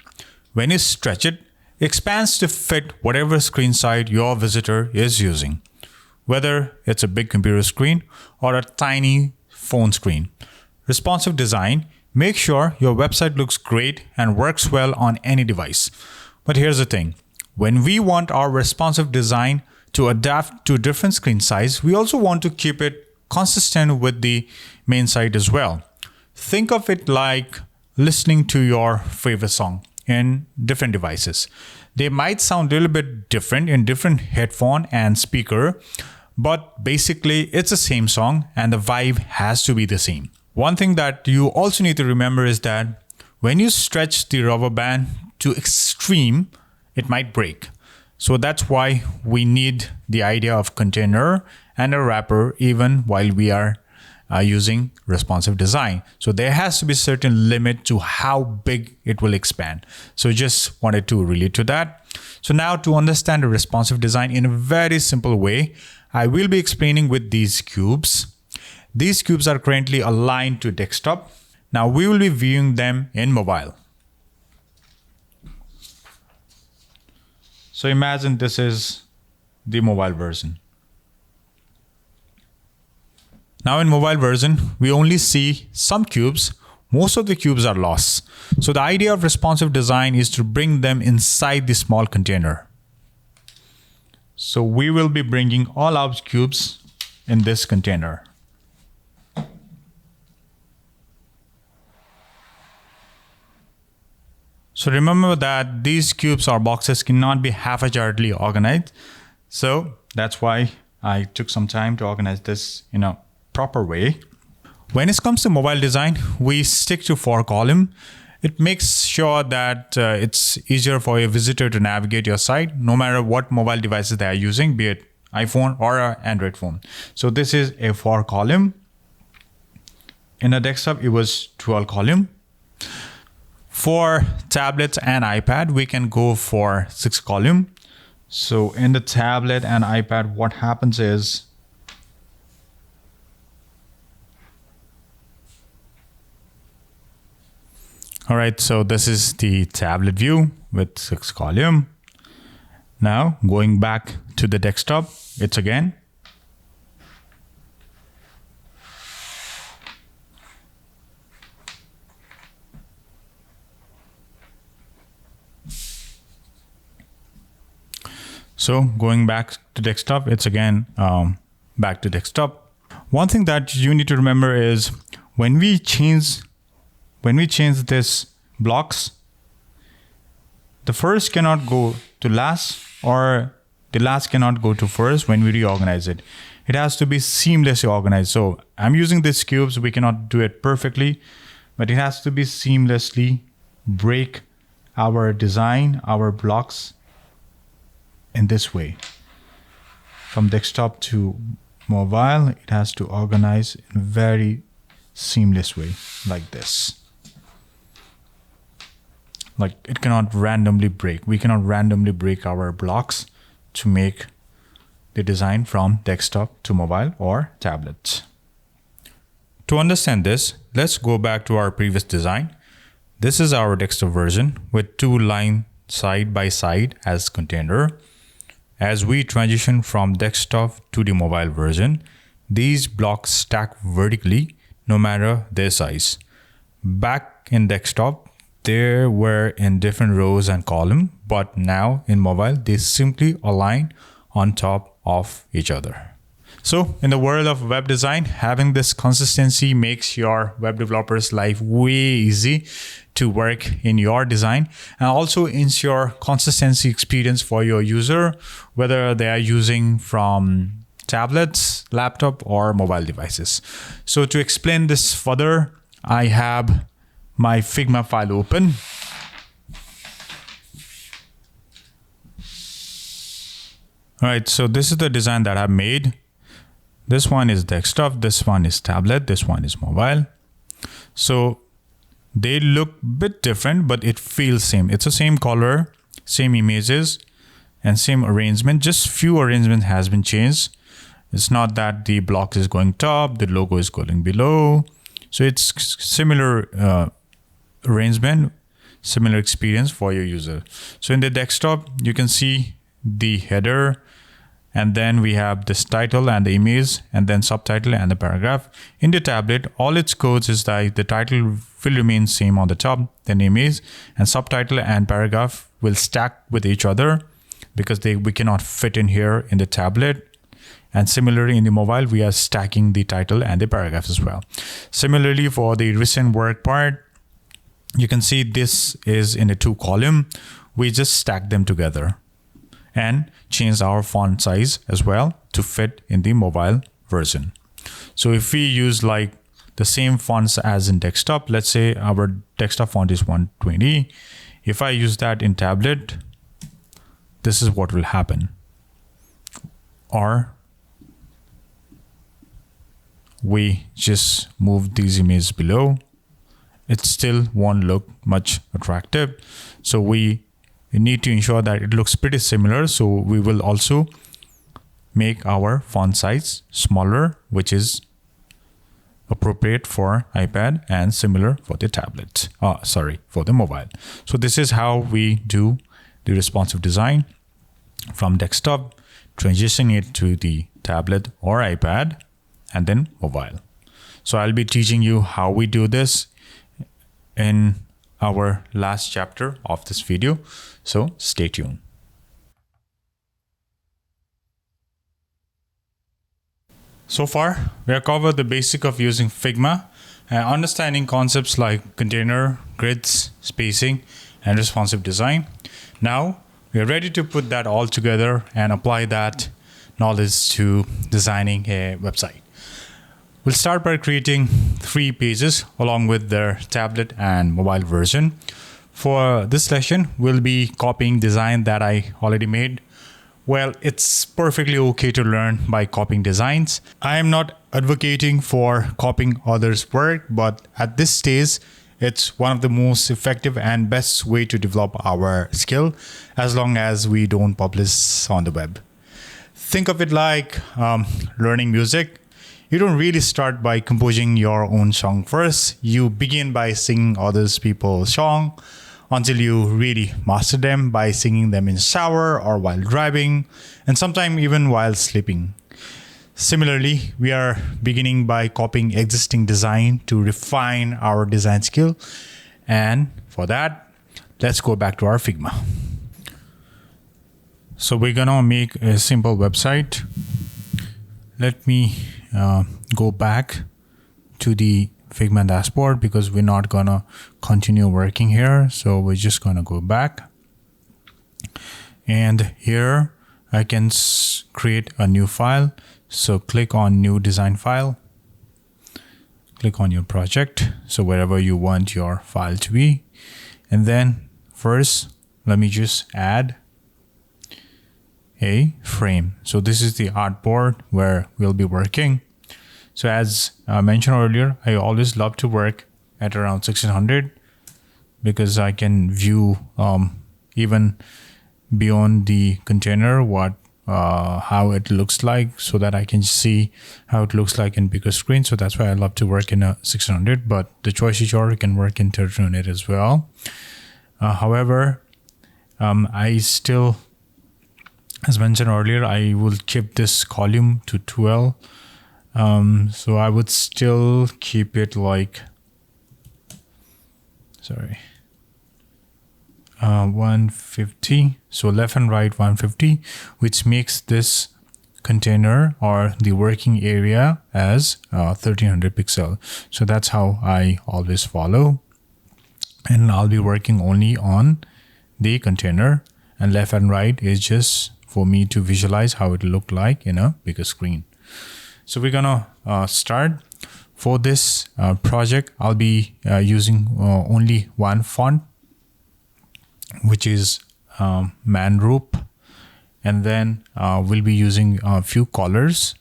When you stretch it, it expands to fit whatever screen size your visitor is using, whether it's a big computer screen or a tiny phone screen. Responsive design makes sure your website looks great and works well on any device. But here's the thing. When we want our responsive design to adapt to different screen size, we also want to keep it consistent with the main site as well. Think of it like listening to your favorite song in different devices. They might sound a little bit different in different headphone and speaker, but basically it's the same song and the vibe has to be the same. One thing that you also need to remember is that when you stretch the rubber band to extreme, it might break. So that's why we need the idea of container and a wrapper even while we are using responsive design. So there has to be a certain limit to how big it will expand. So just wanted to relate to that. So now to understand the responsive design in a very simple way, I will be explaining with these cubes. These cubes are currently aligned to desktop. Now we will be viewing them in mobile. So imagine this is the mobile version. Now in mobile version, we only see some cubes. Most of the cubes are lost. So the idea of responsive design is to bring them inside the small container. So we will be bringing all our cubes in this container. So remember that these cubes or boxes cannot be haphazardly organized. So that's why I took some time to organize this in a proper way. When it comes to mobile design, we stick to 4-column. It makes sure that it's easier for a visitor to navigate your site, no matter what mobile devices they are using, be it iPhone or an Android phone. So this is a 4-column. In a desktop, it was 12-column. For tablets and iPad, we can go for 6-column. So in the tablet and iPad, what happens is all right, so this is the tablet view with 6-column. Now going back to the desktop, it's again. So going back to desktop, it's again back to desktop. One thing that you need to remember is when we change this blocks, the first cannot go to last or the last cannot go to first when we reorganize it. It has to be seamlessly organized. So I'm using these cubes. We cannot do it perfectly, but it has to be seamlessly break our design, our blocks in this way. From desktop to mobile, it has to organize in a very seamless way like this. Like it cannot randomly break. We cannot randomly break our blocks to make the design from desktop to mobile or tablet. To understand this, let's go back to our previous design. This is our desktop version with 2 lines side by side as container. As we transition from desktop to the mobile version, these blocks stack vertically no matter their size. Back in desktop, they were in different rows and columns, but now in mobile, they simply align on top of each other. So in the world of web design, having this consistency makes your web developers' life way easy to work in your design, and also ensure consistency experience for your user, whether they are using from tablets, laptop, or mobile devices. So to explain this further, I have my Figma file open. All right, so this is the design that I've made. This one is desktop, this one is tablet, this one is mobile. So they look a bit different, but it feels same. It's the same color, same images, and same arrangement. Just few arrangement has been changed. It's not that the block is going top, the logo is going below. So it's similar arrangement, similar experience for your user. So in the desktop, you can see the header, and then we have this title and the image, and then subtitle and the paragraph. In the tablet, all its codes is that the title will remain same on the top, then image and subtitle and paragraph will stack with each other because we cannot fit in here in the tablet. And similarly in the mobile, we are stacking the title and the paragraph as well. Similarly for the recent work part, you can see this is in a 2-column. We just stack them together and change our font size as well to fit in the mobile version. So if we use like the same fonts as in desktop, let's say our desktop font is 120. If I use that in tablet, this is what will happen. Or we just move these images below. It still won't look much attractive. So we need to ensure that it looks pretty similar. So we will also make our font size smaller, which is appropriate for iPad and similar for the tablet. For the mobile. So this is how we do the responsive design from desktop, transitioning it to the tablet or iPad, and then mobile. So I'll be teaching you how we do this in our last chapter of this video. So stay tuned. So far, we have covered the basic of using Figma and understanding concepts like container, grids, spacing, and responsive design. Now we are ready to put that all together and apply that knowledge to designing a website. We'll start by creating 3 pages along with their tablet and mobile version. For this session, we'll be copying design that I already made. Well, it's perfectly okay to learn by copying designs. I am not advocating for copying others' work, but at this stage, it's one of the most effective and best way to develop our skill as long as we don't publish on the web. Think of it like learning music. You don't really start by composing your own song first. You begin by singing others people's song until you really master them by singing them in the shower or while driving, and sometimes even while sleeping. Similarly, we are beginning by copying existing design to refine our design skill. And for that, let's go back to our Figma. So we're gonna make a simple website. Let me go back to the Figma dashboard because we're not gonna continue working here. So we're just gonna go back. And here I can create a new file. So click on new design file. Click on your project. So wherever you want your file to be. And then first, let me just add a frame. So this is the artboard where we'll be working. So as I mentioned earlier, I always love to work at around 1600 because I can view even beyond the container how it looks like, so that I can see how it looks like in bigger screen. So that's why I love to work in a 1600, but the choice is yours. You can work in 1300 as well. However, I still, as mentioned earlier, I will keep this column to 12. So I would still keep it like, 150. So left and right 150, which makes this container or the working area as 1300 pixel. So that's how I always follow. And I'll be working only on the container, and left and right is just for me to visualize how it looked like in a bigger screen. So we're gonna start. For this project, I'll be using only one font, which is Manroop, and then we'll be using a few colors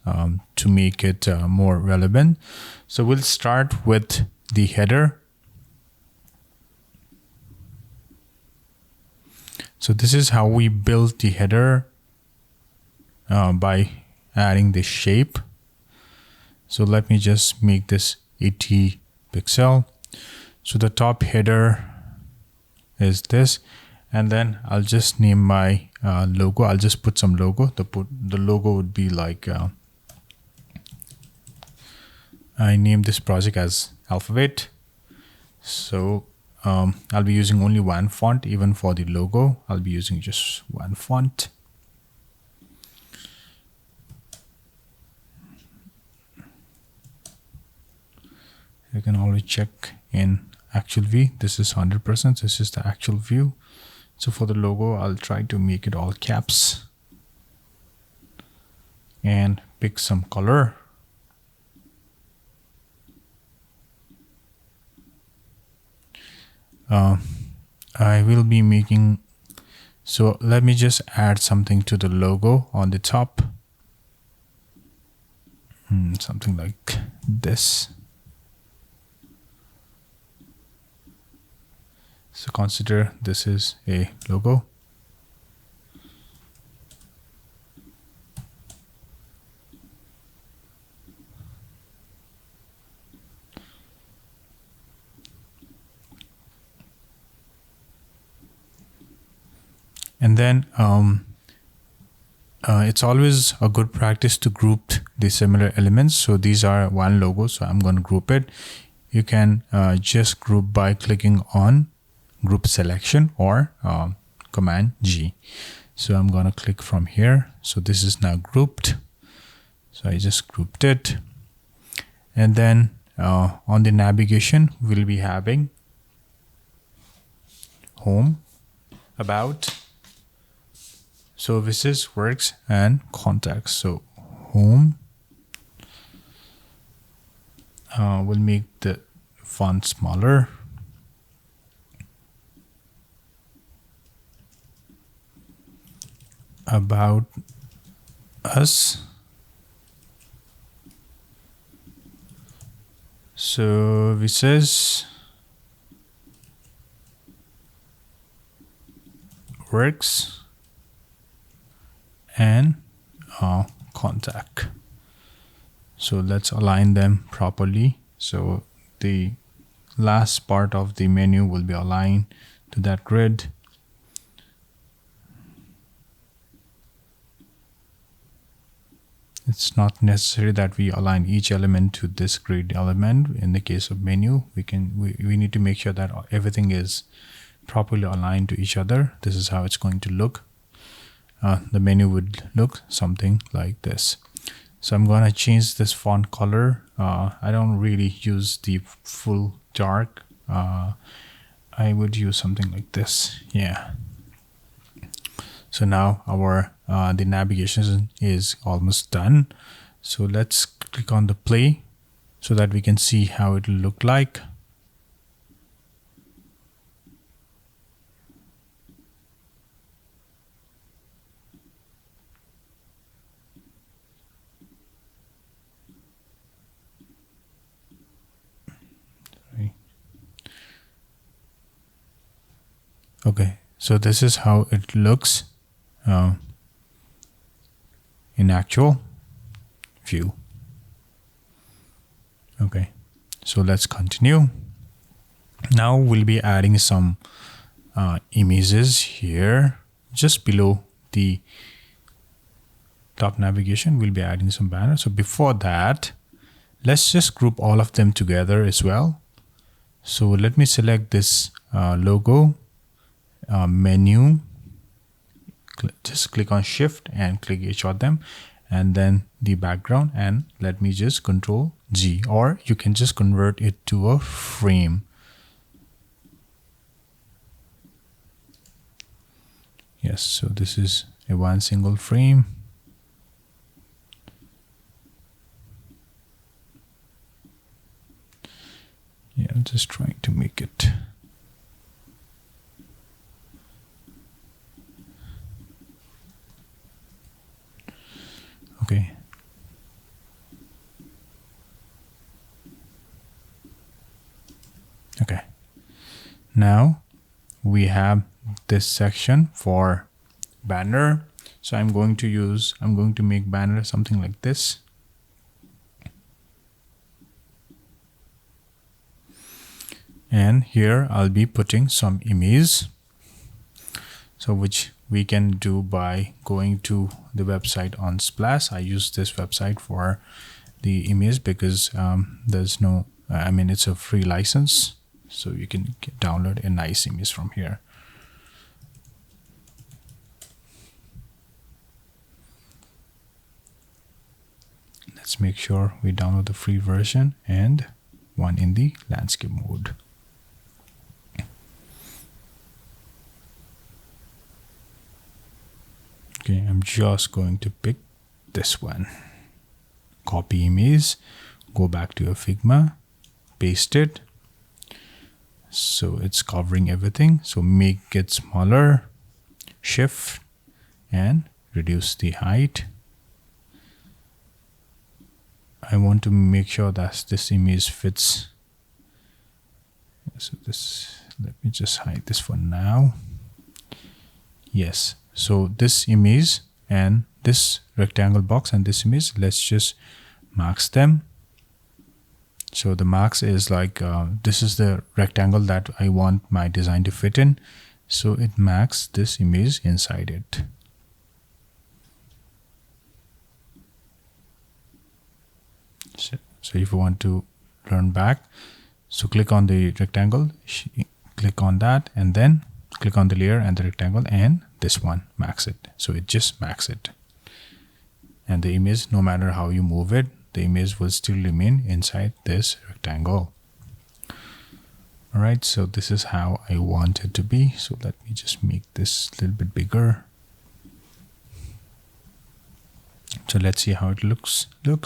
to make it more relevant. So we'll start with the header. So this is how we build the header by adding the shape. So let me just make this 80 pixel. So the top header is this, and then I'll just name my logo. I'll just put some logo. The logo would be like, I named this project as Alphabet. So I'll be using only one font. Even for the logo, I'll be using just one font. You can always check in actual view. This is 100%. This is the actual view. So for the logo, I'll try to make it all caps and pick some color. I will be making, so let me just add something to the logo on the top. Something like this. So consider this is a logo. And then it's always a good practice to group the similar elements. So these are one logo, so I'm going to group it. You can just group by clicking on group selection or Command G. So I'm going to click from here. So this is now grouped. So I just grouped it. And then on the navigation, we'll be having home, about, services, works, and contacts. So home, we'll make the font smaller. About us, services, works, and contact. So let's align them properly. So the last part of the menu will be aligned to that grid. It's not necessary that we align each element to this grid element. In the case of menu, we need to make sure that everything is properly aligned to each other. This is how it's going to look. The menu would look something like this. So I'm going to change this font color. I don't really use the full dark. I would use something like this. Yeah. So now our the navigation is almost done. So let's click on the play so that we can see how it will look like. Okay, so this is how it looks in actual view. Okay, so let's continue. Now we'll be adding some images here just below the top navigation. We'll be adding some banners. So before that, let's just group all of them together as well. So let me select this logo, menu, just click on shift and click each of them, and then the background, and let me just Control G, or you can just convert it to a frame. Yes, so this is a one single frame. Yeah, I'm just trying to make it. Okay. Okay. Now we have this section for banner. So I'm going to make banner something like this. And here I'll be putting some image. So which we can do by going to the website on Splash. I use this website for the image because there's no, it's a free license. So you can download a nice image from here. Let's make sure we download the free version and one in the landscape mode. Okay, I'm just going to pick this one. Copy image, go back to your Figma, paste it. So it's covering everything. So make it smaller, shift, and reduce the height. I want to make sure that this image fits. So let me just hide this for now. Yes. So this image and this rectangle box and this image, let's just max them. So the max is like, this is the rectangle that I want my design to fit in. So it max this image inside it. So if you want to turn back, so click on the rectangle, click on that, and then click on the layer and the rectangle, and this one, max it. So it just max it. And the image, no matter how you move it, the image will still remain inside this rectangle. All right, so this is how I want it to be. So let me just make this a little bit bigger. So let's see how it looks. All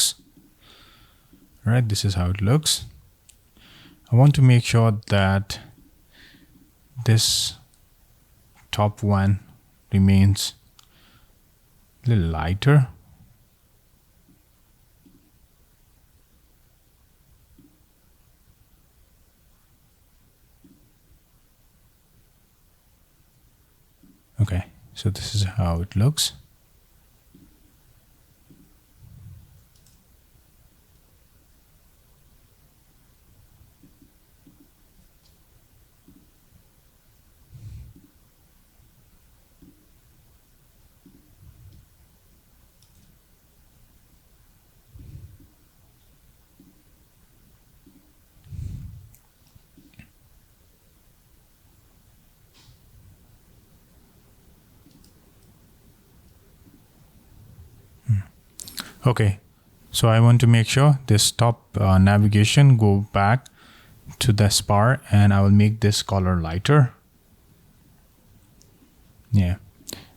right, this is how it looks. I want to make sure that this top one remains a little lighter. Okay, so this is how it looks. Okay, so I want to make sure this top navigation go back to this bar, and I will make this color lighter. Yeah,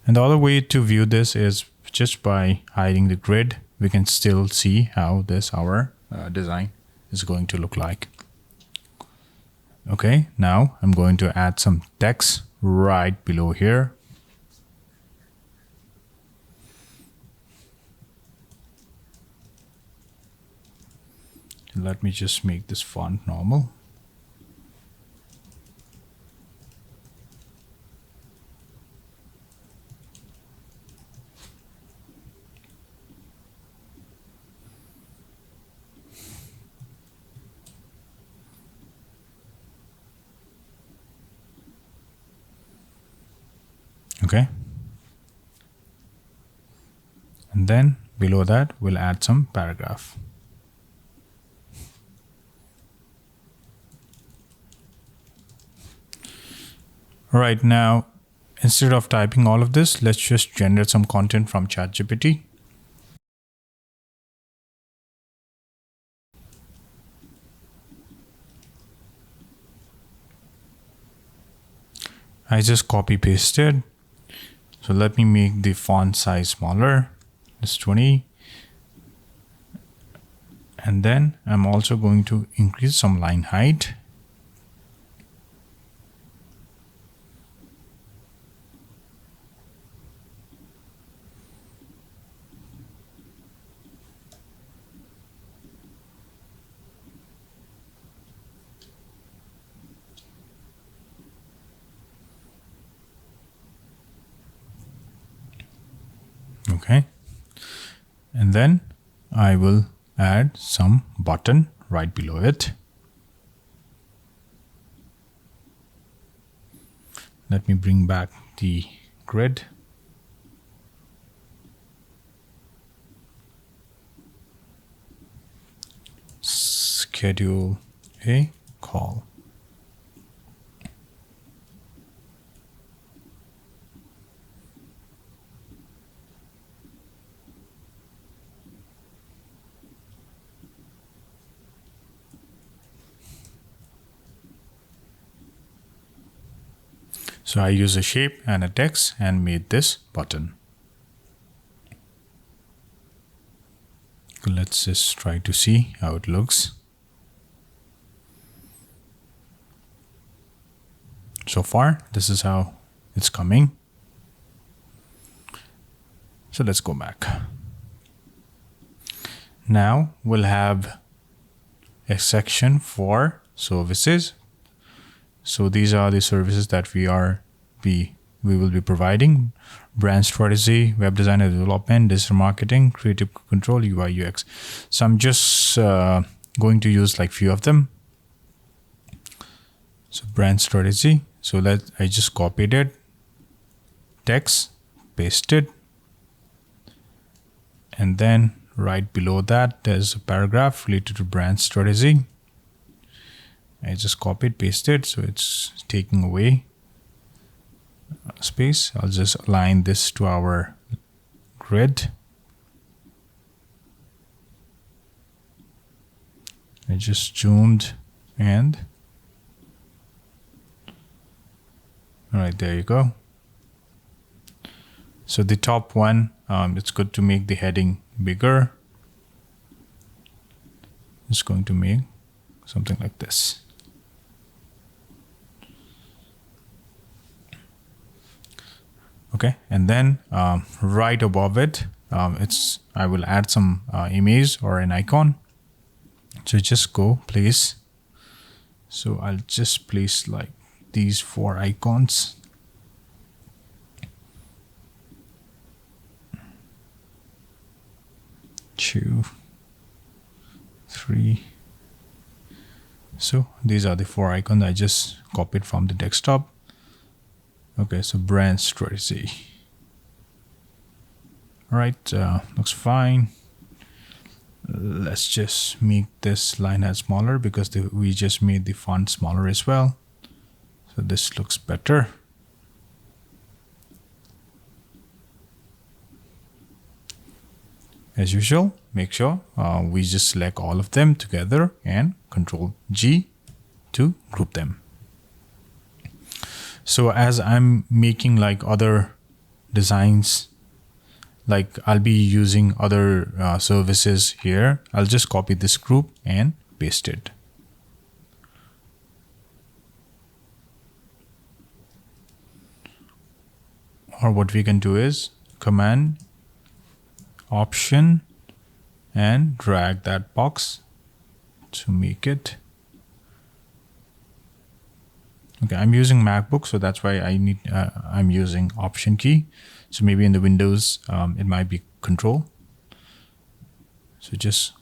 and the other way to view this is just by hiding the grid. We can still see how our design is going to look like. Okay, now I'm going to add some text right below here. Let me just make this font normal. Okay. And then below that, we'll add some paragraph. All right, now, instead of typing all of this, let's just generate some content from ChatGPT. I just copy pasted. So let me make the font size smaller. It's 20. And then I'm also going to increase some line height. Okay, and then I will add some button right below it. Let me bring back the grid. Schedule a call. So I use a shape and a text and made this button. Let's just try to see how it looks. So far, this is how it's coming. So let's go back. Now we'll have a section for services. So these are the services that we will be providing: brand strategy, web design and development, digital marketing, creative control, UI, UX. So I'm just going to use like few of them. So brand strategy. So I just copied it, text, pasted, and then right below that there's a paragraph related to brand strategy. I just copied, pasted, so it's taking away space. I'll just align this to our grid. I just zoomed and All right, there you go. So the top one, it's good to make the heading bigger. It's going to make something like this. Okay, and then right above it, I will add some image or an icon. So just go place. So I'll just place like these 4 icons. Two, 3. So these are the 4 icons I just copied from the desktop. Okay, so brand strategy. All right, looks fine. Let's just make this line as smaller because we just made the font smaller as well. So this looks better. As usual, make sure we just select all of them together and Control G to group them. So as I'm making like other designs, like I'll be using other services here, I'll just copy this group and paste it. Or what we can do is Command Option and drag that box to make it. Okay, I'm using MacBook, so that's why I'm using Option key. So maybe in the Windows, it might be Control. So just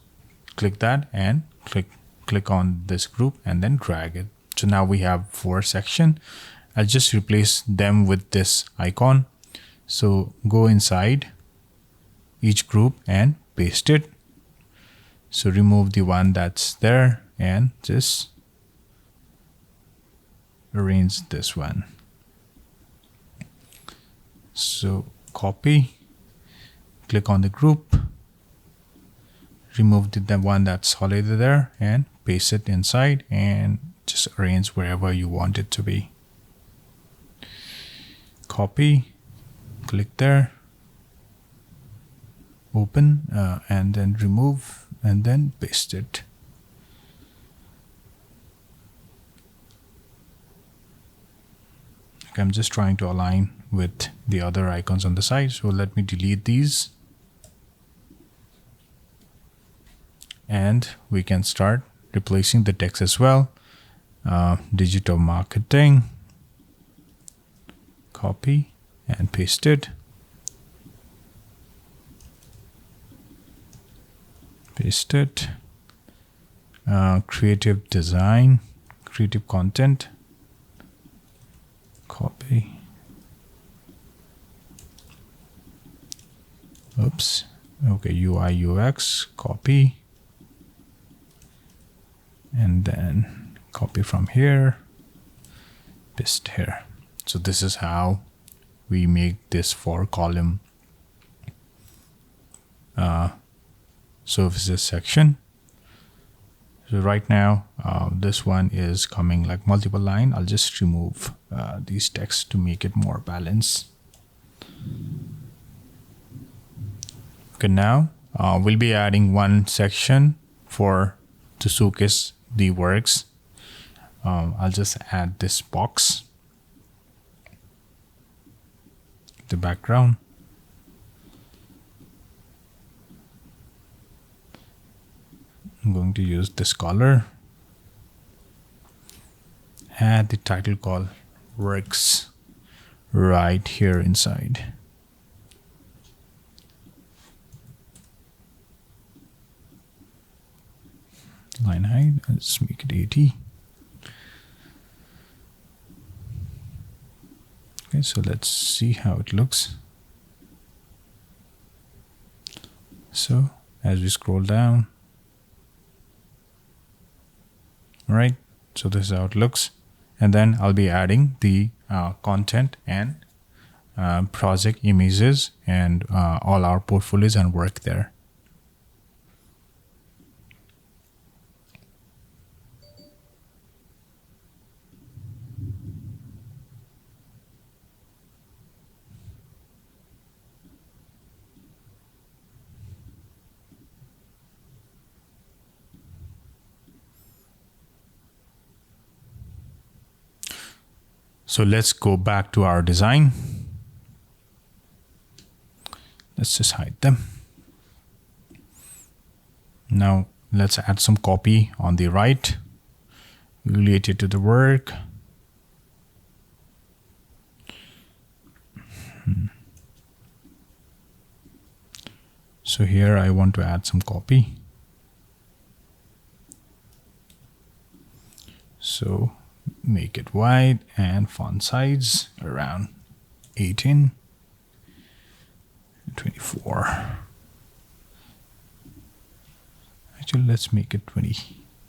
click that and click on this group and then drag it. So now we have 4 sections. I'll just replace them with this icon. So go inside each group and paste it. So remove the one that's there and just arrange this one. So copy, click on the group, remove the one that's already there and paste it inside and just arrange wherever you want it to be. Copy, click there, open, and then remove and then paste it. Okay, I'm just trying to align with the other icons on the side. So let me delete these. And we can start replacing the text as well. Digital marketing. Copy and paste it. Paste it. Creative design, creative content. Copy. Oops. Okay, UI UX, copy. And then copy from here, paste here. So this is how we make this 4-column services section. So right now, this one is coming like multiple line. I'll just remove these texts to make it more balanced. Okay, now we'll be adding one section to showcase the works. I'll just add this box, the background. I'm going to use this color. Add the title called works right here inside. Line height, let's make it 80. Okay, so let's see how it looks. So as we scroll down, all right, so this is how it looks. And then I'll be adding the content and project images and all our portfolios and work there. So let's go back to our design. Let's just hide them. Now let's add some copy on the right related to the work. So here I want to add some copy. So make it wide and font size around 18, 24. Actually, let's make it 20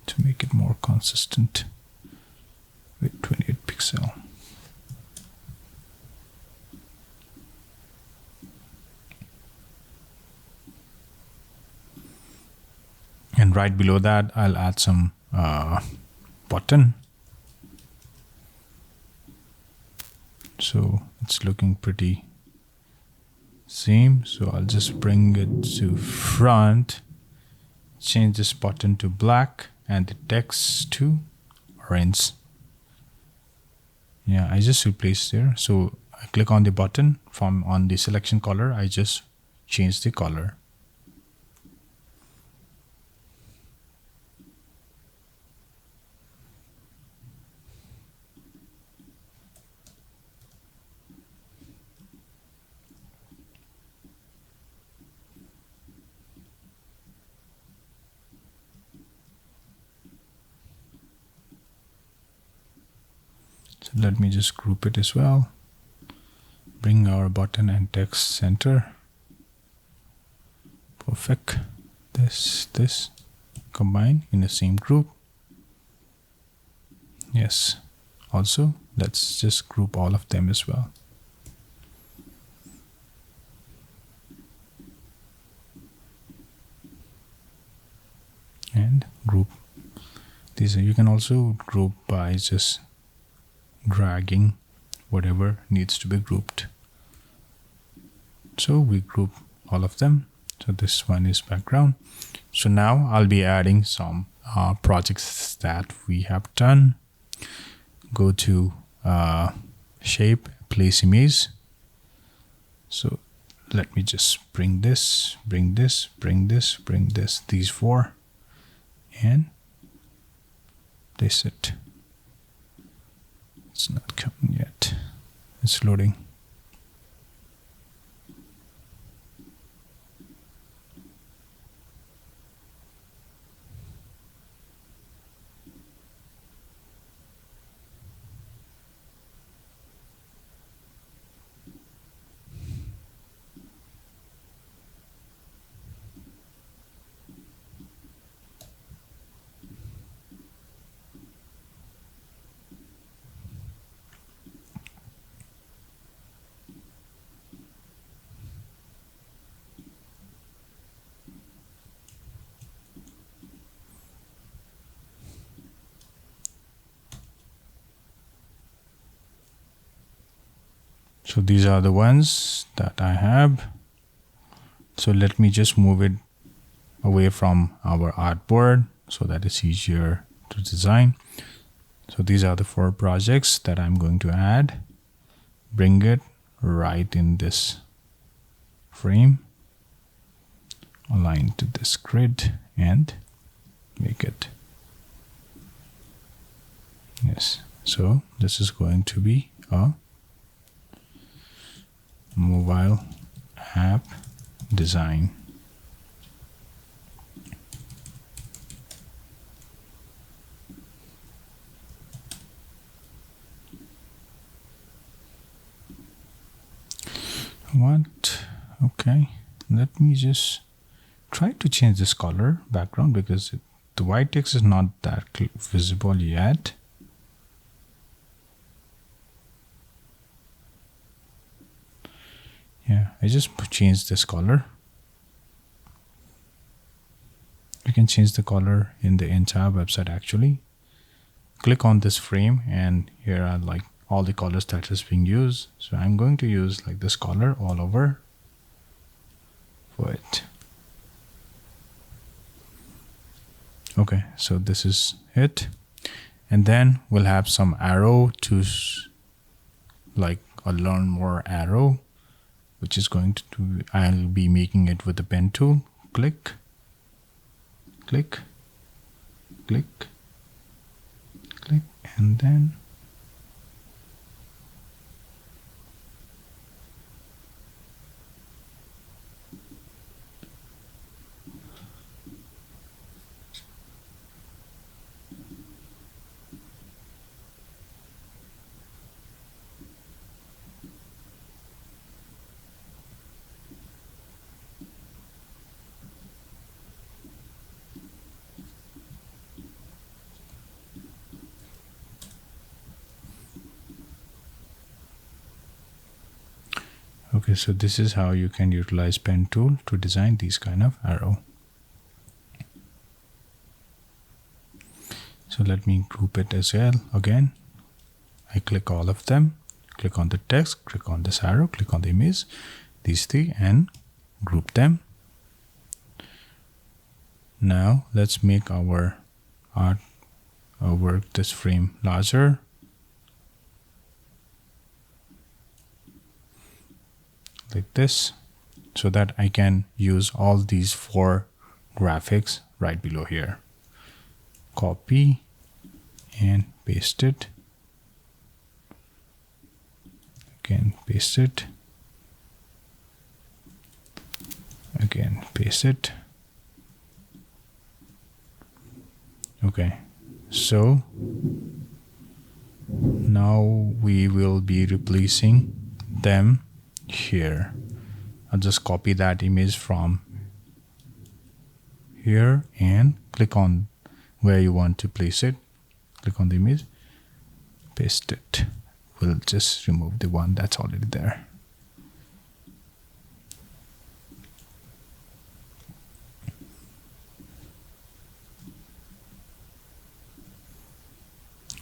to make it more consistent with 28 pixel. And right below that, I'll add some button. So it's looking pretty same. So I'll just bring it to front, change this button to black and the text to orange. Yeah, I just replaced there. So I click on the button from on the selection color. I just change the color. So let me just group it as well. Bring our button and text center. Perfect. This combine in the same group. Yes. Also, let's just group all of them as well. And group. These are, you can also group by just dragging whatever needs to be grouped. So we group all of them. So this one is background. So now I'll be adding some projects that we have done. Go to shape, place image. So let me just bring this, bring this, bring this, bring this, these four, and place it. It's not coming yet. It's loading. So these are the ones that I have. So let me just move it away from our artboard so that it's easier to design. So these are the four projects that I'm going to add. Bring it right in this frame, align to this grid and make it. Yes. So this is going to be a mobile app design. What? Okay, let me just try to change this color background because the white text is not that visible yet. Yeah, I just changed this color. You can change the color in the entire website actually. Click on this frame and here are like all the colors that is being used. So I'm going to use like this color all over for it. Okay, so this is it. And then we'll have some arrow to like a learn more arrow, which is going to do, I'll be making it with the pen tool. Click, click, click, click, and then okay, so this is how you can utilize pen tool to design these kind of arrow. So let me group it as well. Again, I click all of them, click on the text, click on this arrow, click on the image, these three, and group them. Now let's make our art work this frame larger. Like this, so that I can use all these 4 graphics right below here. Copy and paste it. Again, paste it. Again, paste it. Okay, so now we will be replacing them here. I'll just copy that image from here and click on where you want to place it. Click on the image, paste it. We'll just remove the one that's already there.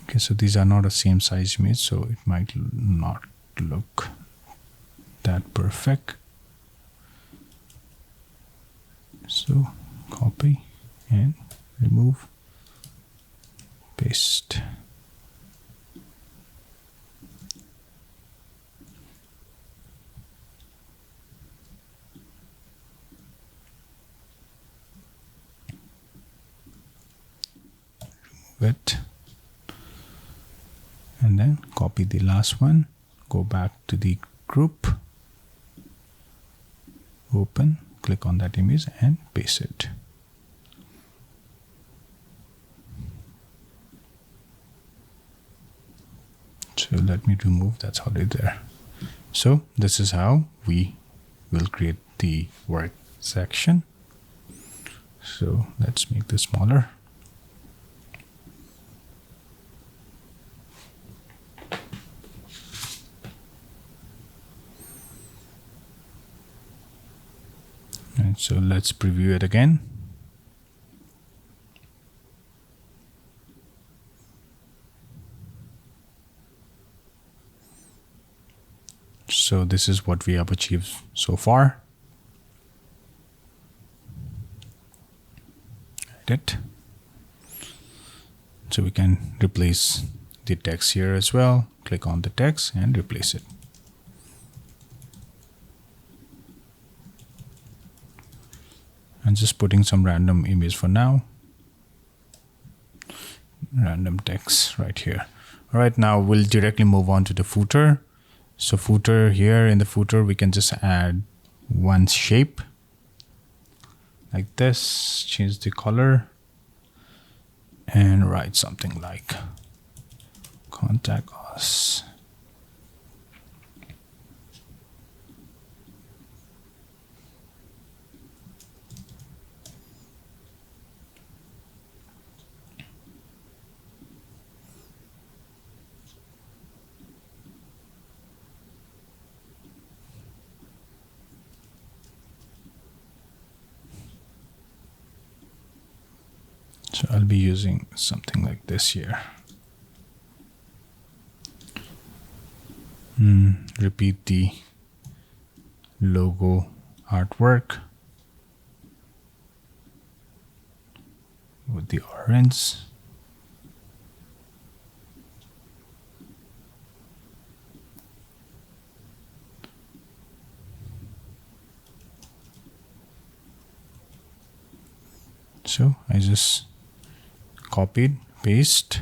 Okay, so these are not the same size image, so it might not look that perfect. So copy and remove, paste. Remove it. And then copy the last one, go back to the group, open, click on that image and paste it. So let me remove, that's already there. So this is how we will create the work section. So let's make this smaller. And so let's preview it again. So this is what we have achieved so far. Edit. So we can replace the text here as well. Click on the text and replace it. I'm just putting some random image for now. Random text right here. All right, now we'll directly move on to the footer. So footer, here in the footer, we can just add one shape like this, change the color and write something like contact us. So I'll be using something like this here. Repeat the logo artwork with the orange. So I just copied, paste.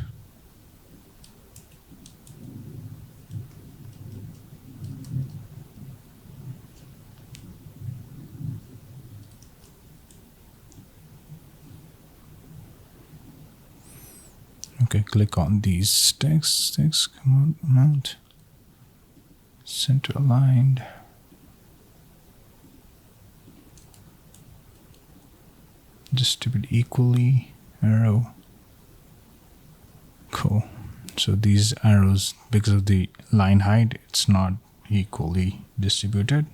Okay, click on these text, come on, amount, center aligned. Distribute equally, arrow. Cool. So these arrows, because of the line height, it's not equally distributed.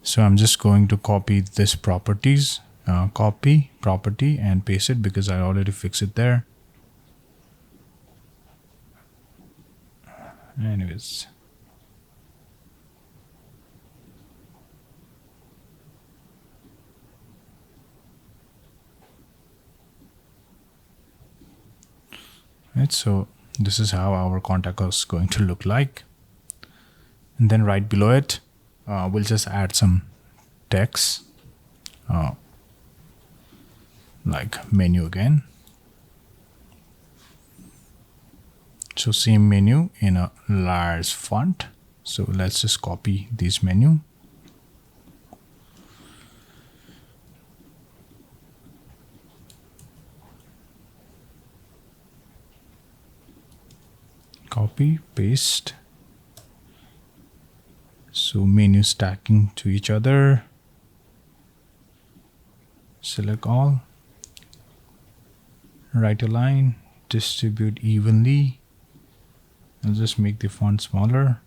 So I'm just going to copy this properties, copy property and paste it because I already fixed it there. Anyways. Right, so this is how our contact is going to look like. And then right below it, we'll just add some text, like menu again. So same menu in a large font. So let's just copy this menu. Copy, paste. So menu stacking to each other. Select all. Right align, distribute evenly. I'll just make the font smaller.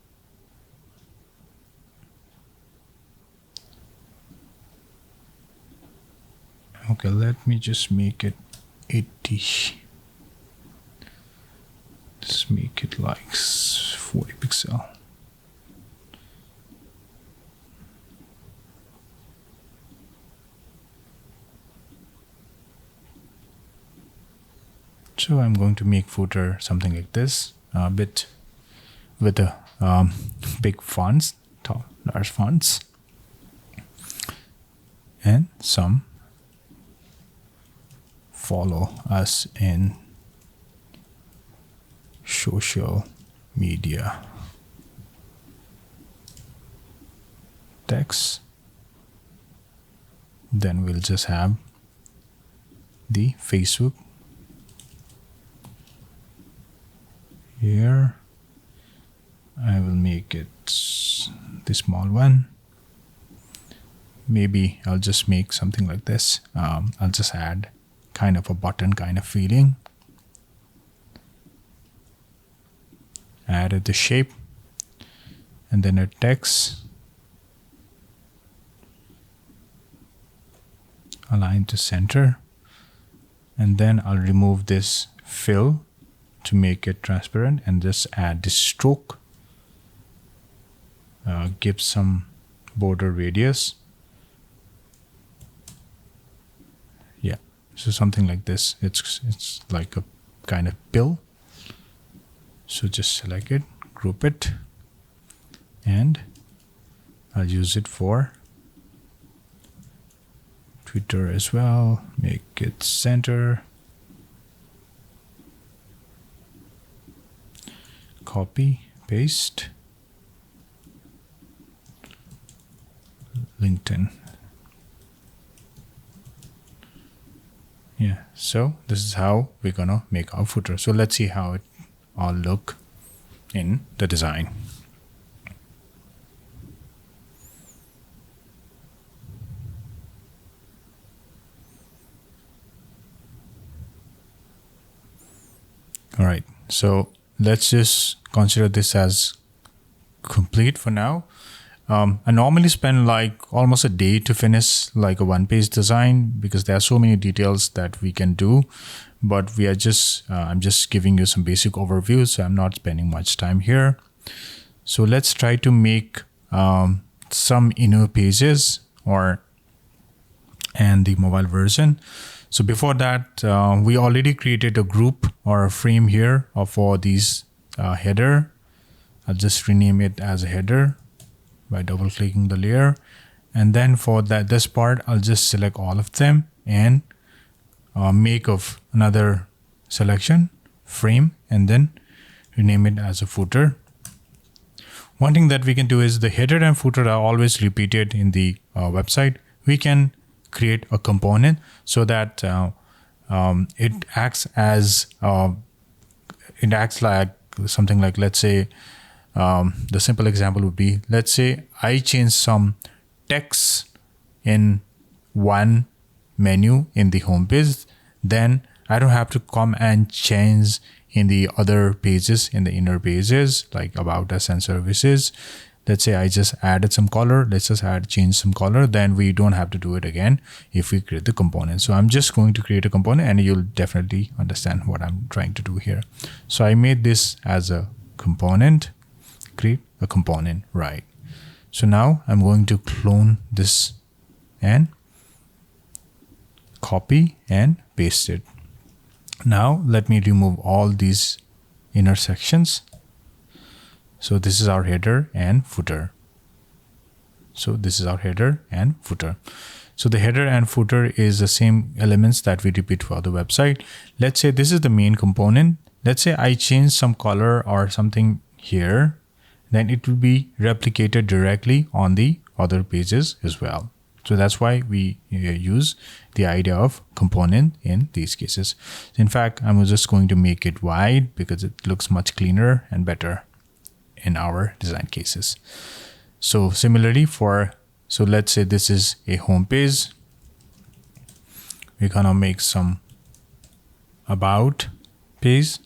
Okay, let me just make it 80. Just make it like 40 pixel. So I'm going to make footer something like this, a bit with the big fonts, large fonts, and some follow us in social media text. Then we'll just have the Facebook here. I will make it the small one. Maybe I'll just make something like this. I'll just add kind of a button kind of feeling. Added the shape and then a text. Align to center. And then I'll remove this fill to make it transparent and just add the stroke. Give some border radius. Yeah, so something like this. It's like a kind of pill. So just select it, group it, and I'll use it for Twitter as well. Make it center. Copy, paste. LinkedIn. Yeah, so this is how we're gonna make our footer. So let's see how it all look in the design. All right, so let's just consider this as complete for now. I normally spend like almost a day to finish like a one-page design because there are so many details that we can do, but we are just I'm just giving you some basic overview, so I'm not spending much time here. So let's try to make some inner pages and the mobile version. So before that, we already created a group or a frame here for these header. I'll just rename it as a header by double clicking the layer. And then for this part, I'll just select all of them and make of another selection frame and then rename it as a footer. One thing that we can do is the header and footer are always repeated in the website. We can create a component so that it acts like something like, let's say, the simple example would be, let's say I change some text in one menu in the home page, then I don't have to come and change in the other pages, in the inner pages like about us and services. Let's say I just added some color, let's just change some color, then we don't have to do it again if we create the component. So I'm just going to create a component and you'll definitely understand what I'm trying to do here. So I made this as a component, create a component, right? So now I'm going to clone this and copy and paste it. Now let me remove all these intersections. So this is our header and footer. So this is our header and footer. So the header and footer is the same elements that we repeat for the website. Let's say this is the main component. Let's say I change some color or something here, then it will be replicated directly on the other pages as well. So that's why we use the idea of component in these cases. In fact, I'm just going to make it wide because it looks much cleaner and better in our design cases. So similarly so let's say this is a home page. We're gonna make some about page.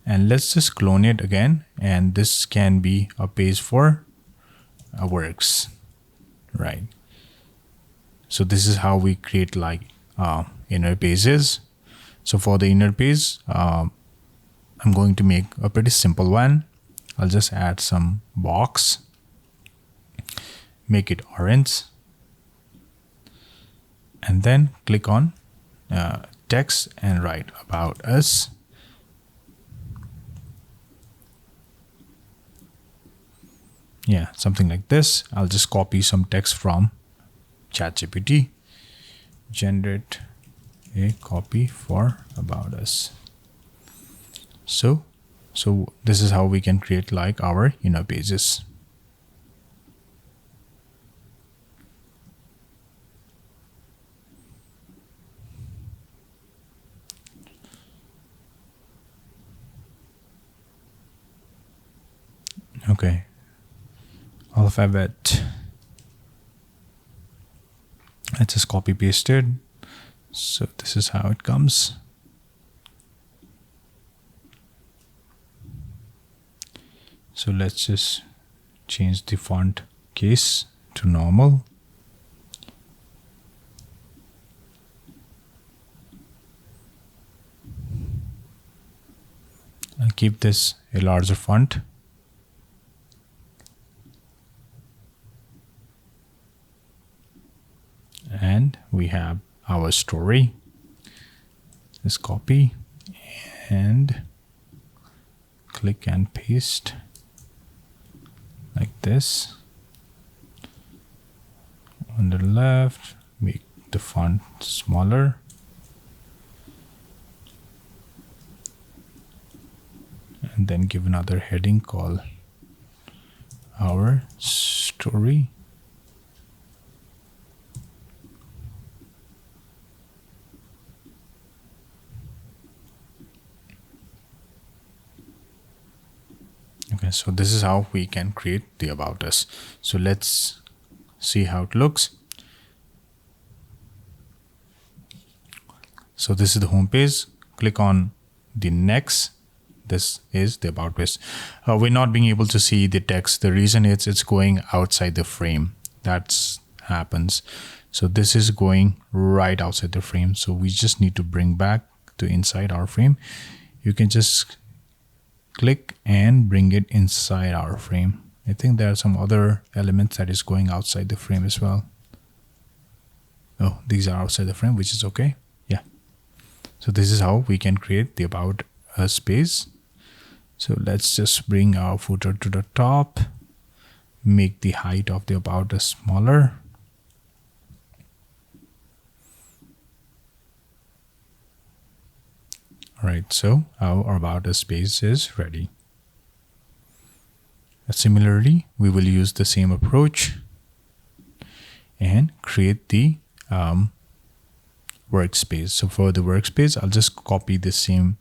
And let's just clone it again. And this can be a page for works, right? So this is how we create like inner pages. So for the inner page, I'm going to make a pretty simple one. I'll just add some box, make it orange, and then click on text and write about us. Yeah, something like this. I'll just copy some text from ChatGPT, generate a copy for about us. So this is how we can create like our inner pages. Okay, alphabet. I just copy pasted. So this is how it comes. So let's just change the font case to normal. I'll keep this a larger font. And we have our story. Just copy and click and paste like this. On the left, make the font smaller. And then give another heading called our story. Okay, so this is how we can create the about us. So let's see how it looks. So this is the home page. Click on the next. This is the about us. We're not being able to see the text. The reason is it's going outside the frame. That happens. So this is going right outside the frame. So we just need to bring back to inside our frame. You can just click and bring it inside our frame. I think there are some other elements that is going outside the frame as well. Oh, these are outside the frame, which is okay. Yeah. So this is how we can create the About Us page. So let's just bring our footer to the top, make the height of the About Us smaller. All right, so our About Us page is ready. Similarly, we will use the same approach and create the workspace. So for the workspace, I'll just copy the same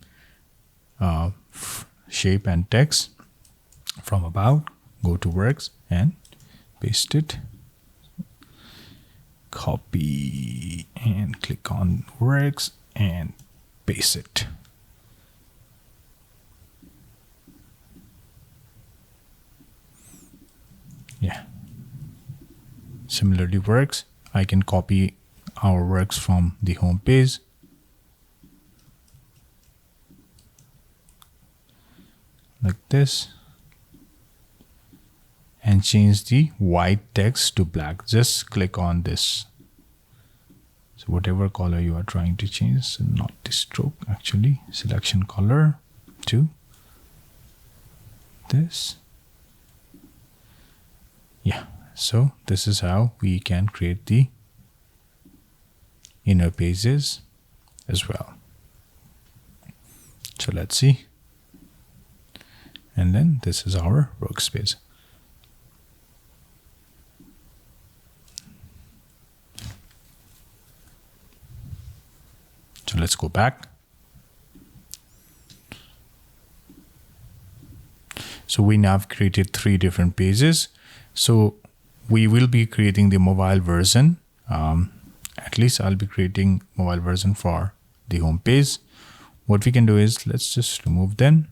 shape and text from About, go to Works and paste it. Copy and click on Works and paste it. Yeah. Similarly, Works, I can copy our works from the home page. Like this. And change the white text to black. Just click on this. So whatever color you are trying to change, so not the stroke actually, selection color to this. Yeah, so this is how we can create the inner pages as well. So let's see. And then this is our workspace. So let's go back. So we now have created 3 different pages. So we will be creating the mobile version. At least I'll be creating mobile version for the home page. What we can do is let's just remove them.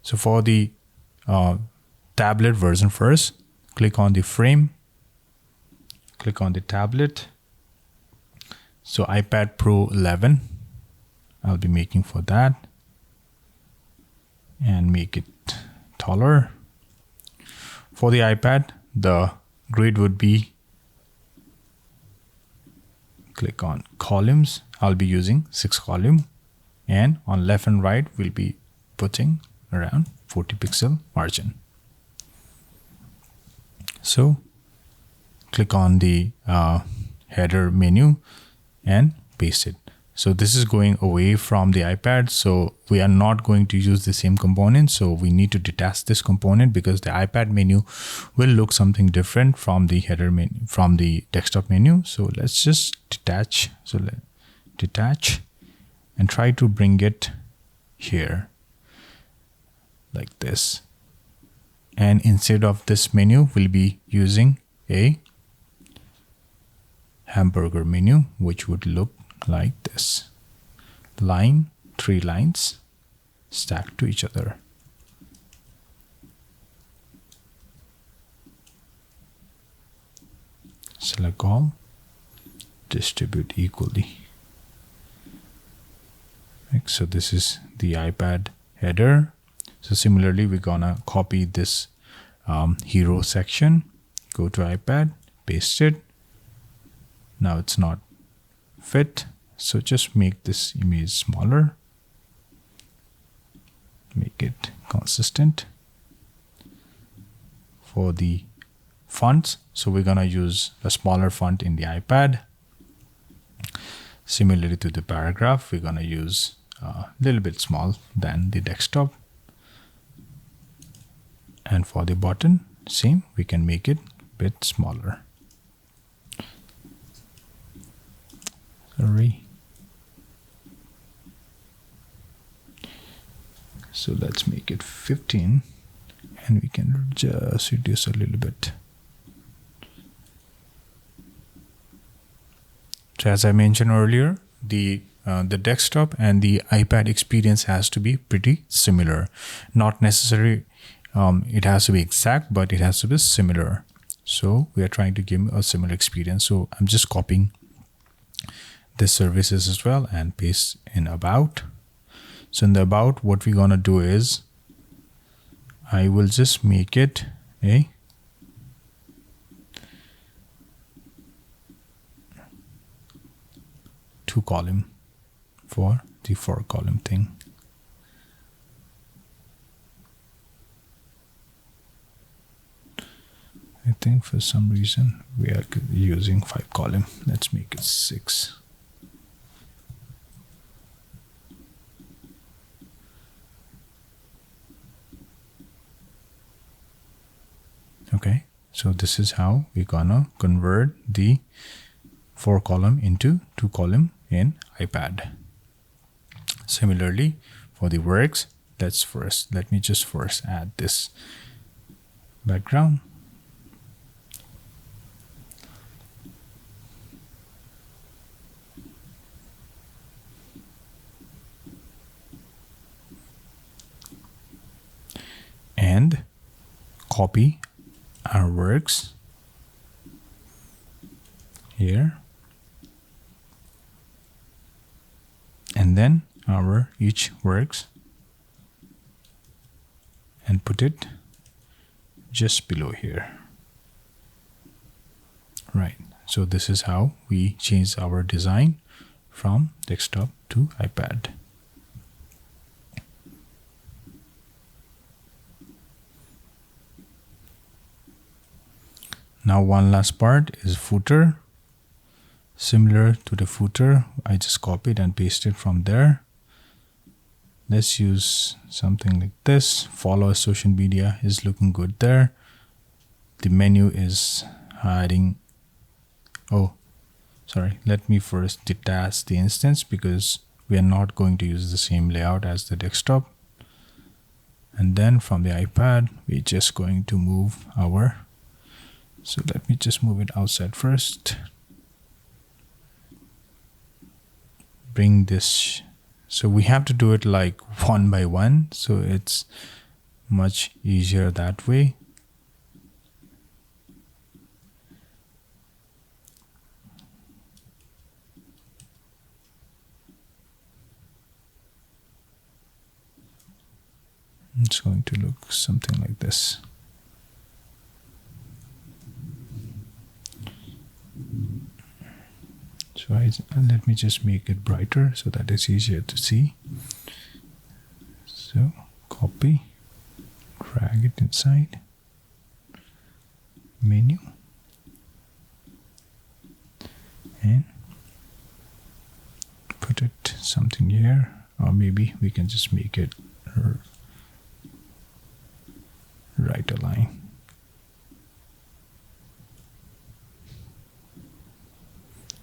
So for the tablet version first, click on the frame, click on the tablet. So iPad Pro 11, I'll be making for that and make it taller. For the iPad, the grid would be, click on columns. I'll be using 6 column, and on left and right, we'll be putting around 40 pixel margin. So click on the header menu and paste it. So this is going away from the iPad, so we are not going to use the same component. So we need to detach this component because the iPad menu will look something different from the header menu, from the desktop menu. So let's just detach. So detach and try to bring it here like this. And instead of this menu, we'll be using a hamburger menu, which would look like this. 3 lines stacked to each other. Select all, distribute equally. Right, so this is the iPad header. So similarly, we're gonna copy this hero section, go to iPad, paste it. Now it's not fit, so just make this image smaller, make it consistent. For the fonts, so we're gonna use a smaller font in the iPad. Similarly to the paragraph, we're gonna use a little bit small than the desktop. And for the button, same, we can make it a bit smaller. Sorry. So let's make it 15 and we can just reduce a little bit. So as I mentioned earlier, the desktop and the iPad experience has to be pretty similar. Not necessarily it has to be exact, but it has to be similar. So we are trying to give a similar experience. So I'm just copying the services as well and paste in About. So in the About, what we're gonna do is I will just make it a two column for the 4 column thing. I think for some reason we are using 5 column. Let's make it 6. Okay, so this is how we're gonna convert the 4 column into 2 column in iPad. Similarly, for the works, let me just first add this background. And copy our works here, and then our each works, and put it just below here. Right, so this is how we change our design from desktop to iPad. Now one last part is footer. Similar to the footer, I just copied and pasted from there. Let's use something like this. Follow social media is looking good there. The menu is hiding. Oh, sorry. Let me first detach the instance because we are not going to use the same layout as the desktop. And then from the iPad, we're just going to move our. So let me just move it outside first. Bring this. So we have to do it like one by one. So it's much easier that way. It's going to look something like this. So let me just make it brighter so that it's easier to see. So copy, drag it inside, menu, and put it something here, or maybe we can just make it right align.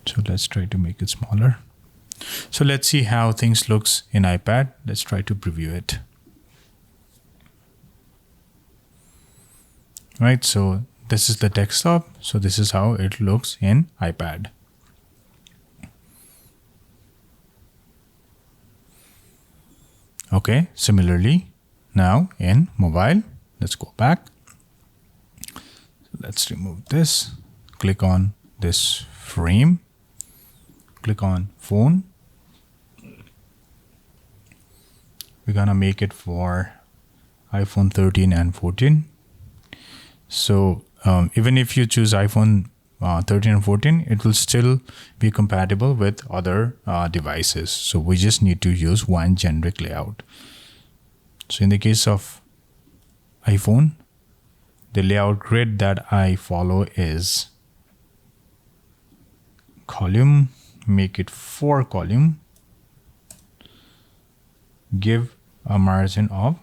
So let's try to make it smaller. So let's see how things looks in iPad. Let's try to preview it. Right, so this is the desktop. So this is how it looks in iPad. Okay, similarly, now in mobile, let's go back. So let's remove this. Click on this frame. Click on phone. We're gonna make it for iPhone 13 and 14. So even if you choose iPhone 13 and 14, it will still be compatible with other devices. So we just need to use one generic layout. So in the case of iPhone, the layout grid that I follow is column. Make it 4 column, give a margin of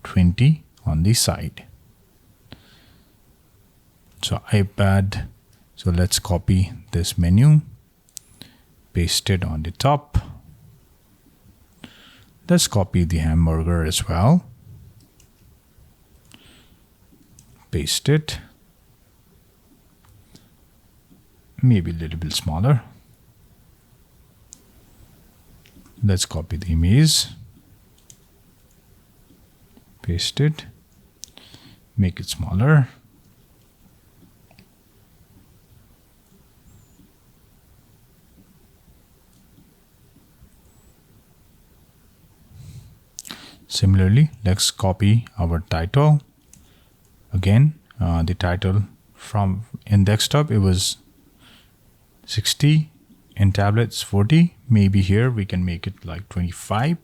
20 on the side. So iPad, so let's copy this menu, paste it on the top. Let's copy the hamburger as well, paste it, maybe a little bit smaller. Let's copy the image, paste it, make it smaller. Similarly, let's copy our title. Again, the title from in desktop, it was 60. In tablets, 40. Maybe here we can make it like 25.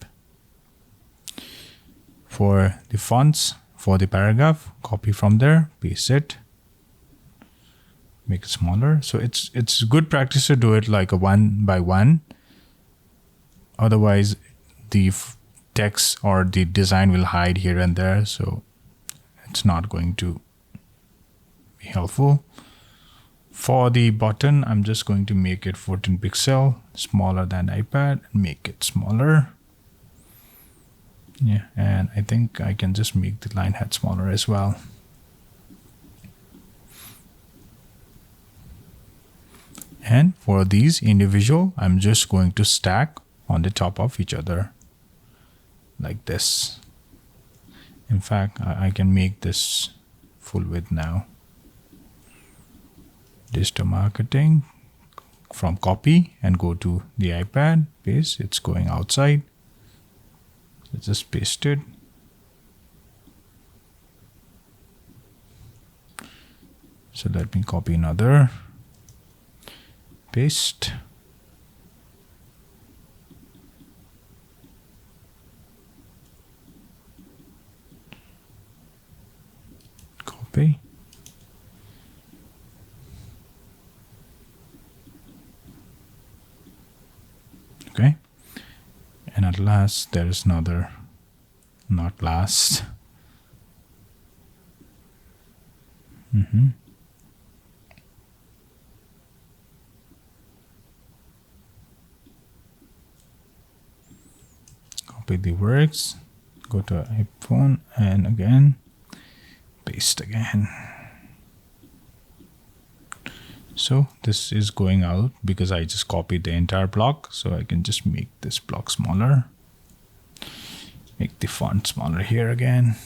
For the fonts, for the paragraph, copy from there, paste it, make it smaller. So it's good practice to do it like a one by one. Otherwise, the text or the design will hide here and there. So it's not going to be helpful. For the button, I'm just going to make it 14 pixel, smaller than iPad, and make it smaller. Yeah, and I think I can just make the line head smaller as well. And for these individual, I'm just going to stack on the top of each other like this. In fact, I can make this full width now. Digital marketing, from copy and go to the iPad, paste, it's going outside. Let's just paste it. So let me copy another, paste. Copy. Okay. And at last, there is another, not last. Copy the words, go to iPhone, and again, paste again. So this is going out because I just copied the entire block. So I can just make this block smaller. Make the font smaller here again.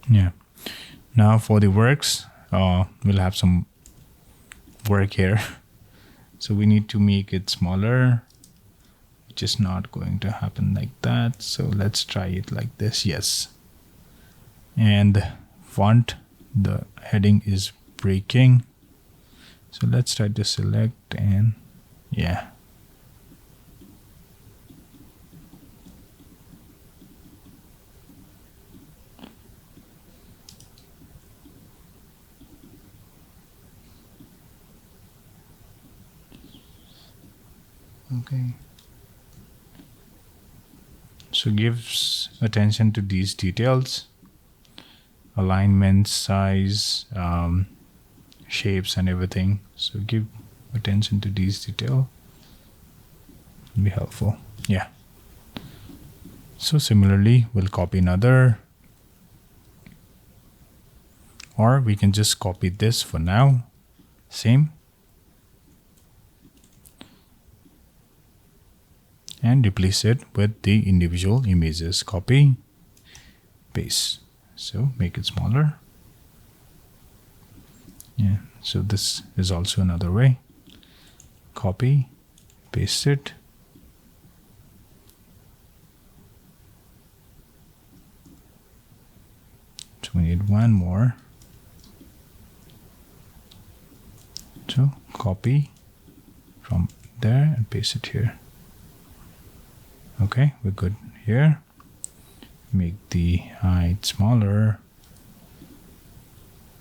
Yeah. Now for the works, we'll have some work here. So we need to make it smaller, which is not going to happen like that. So let's try it like this. Yes. And font, the heading is breaking. So let's try to select and yeah. Okay. So gives attention to these details. Alignment, size, shapes and everything. So give attention to these details. Be helpful. Yeah. So similarly, we'll copy another. Or we can just copy this for now. Same. And replace it with the individual images. Copy, paste. So make it smaller. Yeah, so this is also another way. Copy, paste it. So we need one more. So copy from there and paste it here. Okay, we're good here. Make the height smaller.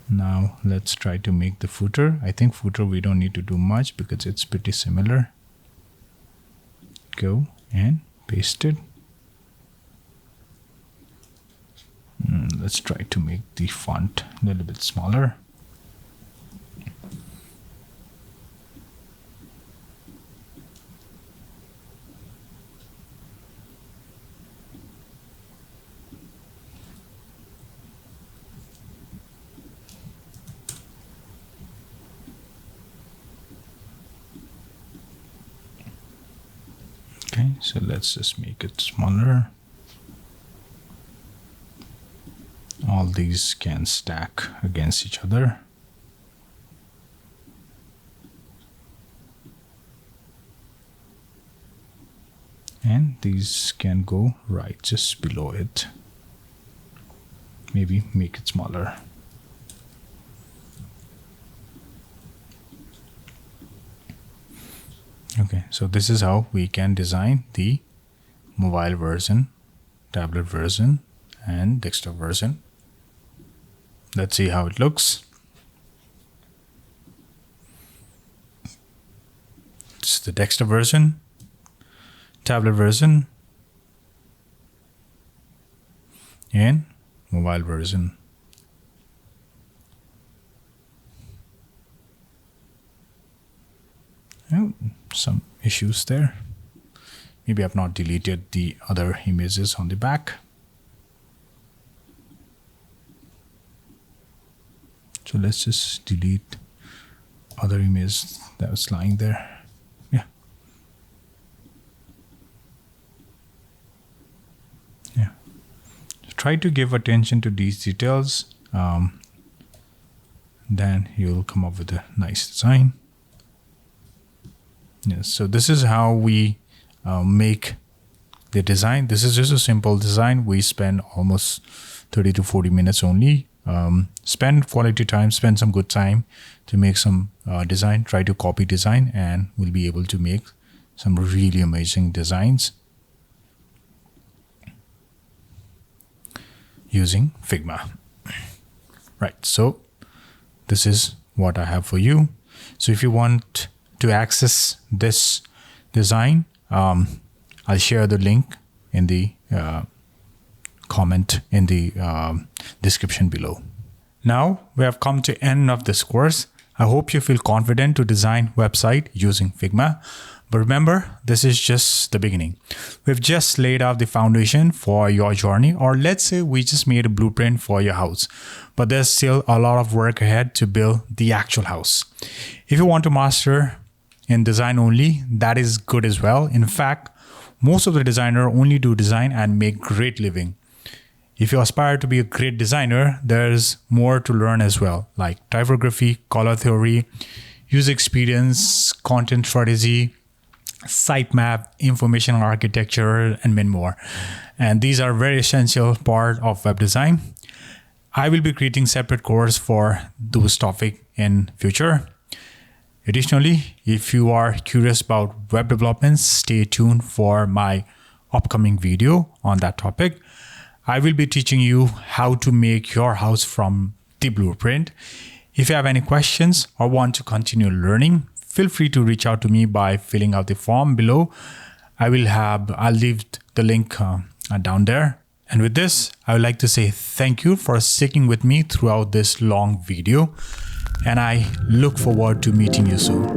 Now let's try to make the footer. I think footer we don't need to do much because it's pretty similar. Go and paste it. Let's try to make the font a little bit smaller. Okay, so let's just make it smaller. All these can stack against each other. And these can go right just below it. Maybe make it smaller. Okay, so this is how we can design the mobile version, tablet version, and desktop version. Let's see how it looks. It's the desktop version, tablet version, and mobile version. Oh, some issues there. Maybe I've not deleted the other images on the back. So let's just delete other image that was lying there. Yeah. Yeah. Try to give attention to these details. Then you'll come up with a nice design. Yes, so this is how we make the design. This is just a simple design. We spend almost 30 to 40 minutes only. Spend quality time, spend some good time to make some design. Try to copy design and we'll be able to make some really amazing designs using Figma. Right, so this is what I have for you. So if you want to access this design, I'll share the link in the comment in the description below. Now we have come to end of this course. I hope you feel confident to design website using Figma. But remember, this is just the beginning. We've just laid out the foundation for your journey, or let's say we just made a blueprint for your house. But there's still a lot of work ahead to build the actual house. If you want to master in design only, that is good as well. In fact, most of the designers only do design and make great living. If you aspire to be a great designer, there's more to learn as well, like typography, color theory, user experience, content strategy, sitemap, information architecture, and many more. And these are very essential part of web design. I will be creating separate course for those topics in future. Additionally, if you are curious about web development, stay tuned for my upcoming video on that topic. I will be teaching you how to make your house from the blueprint. If you have any questions or want to continue learning, feel free to reach out to me by filling out the form below. I'll leave the link down there. And with this, I would like to say thank you for sticking with me throughout this long video. And I look forward to meeting you soon.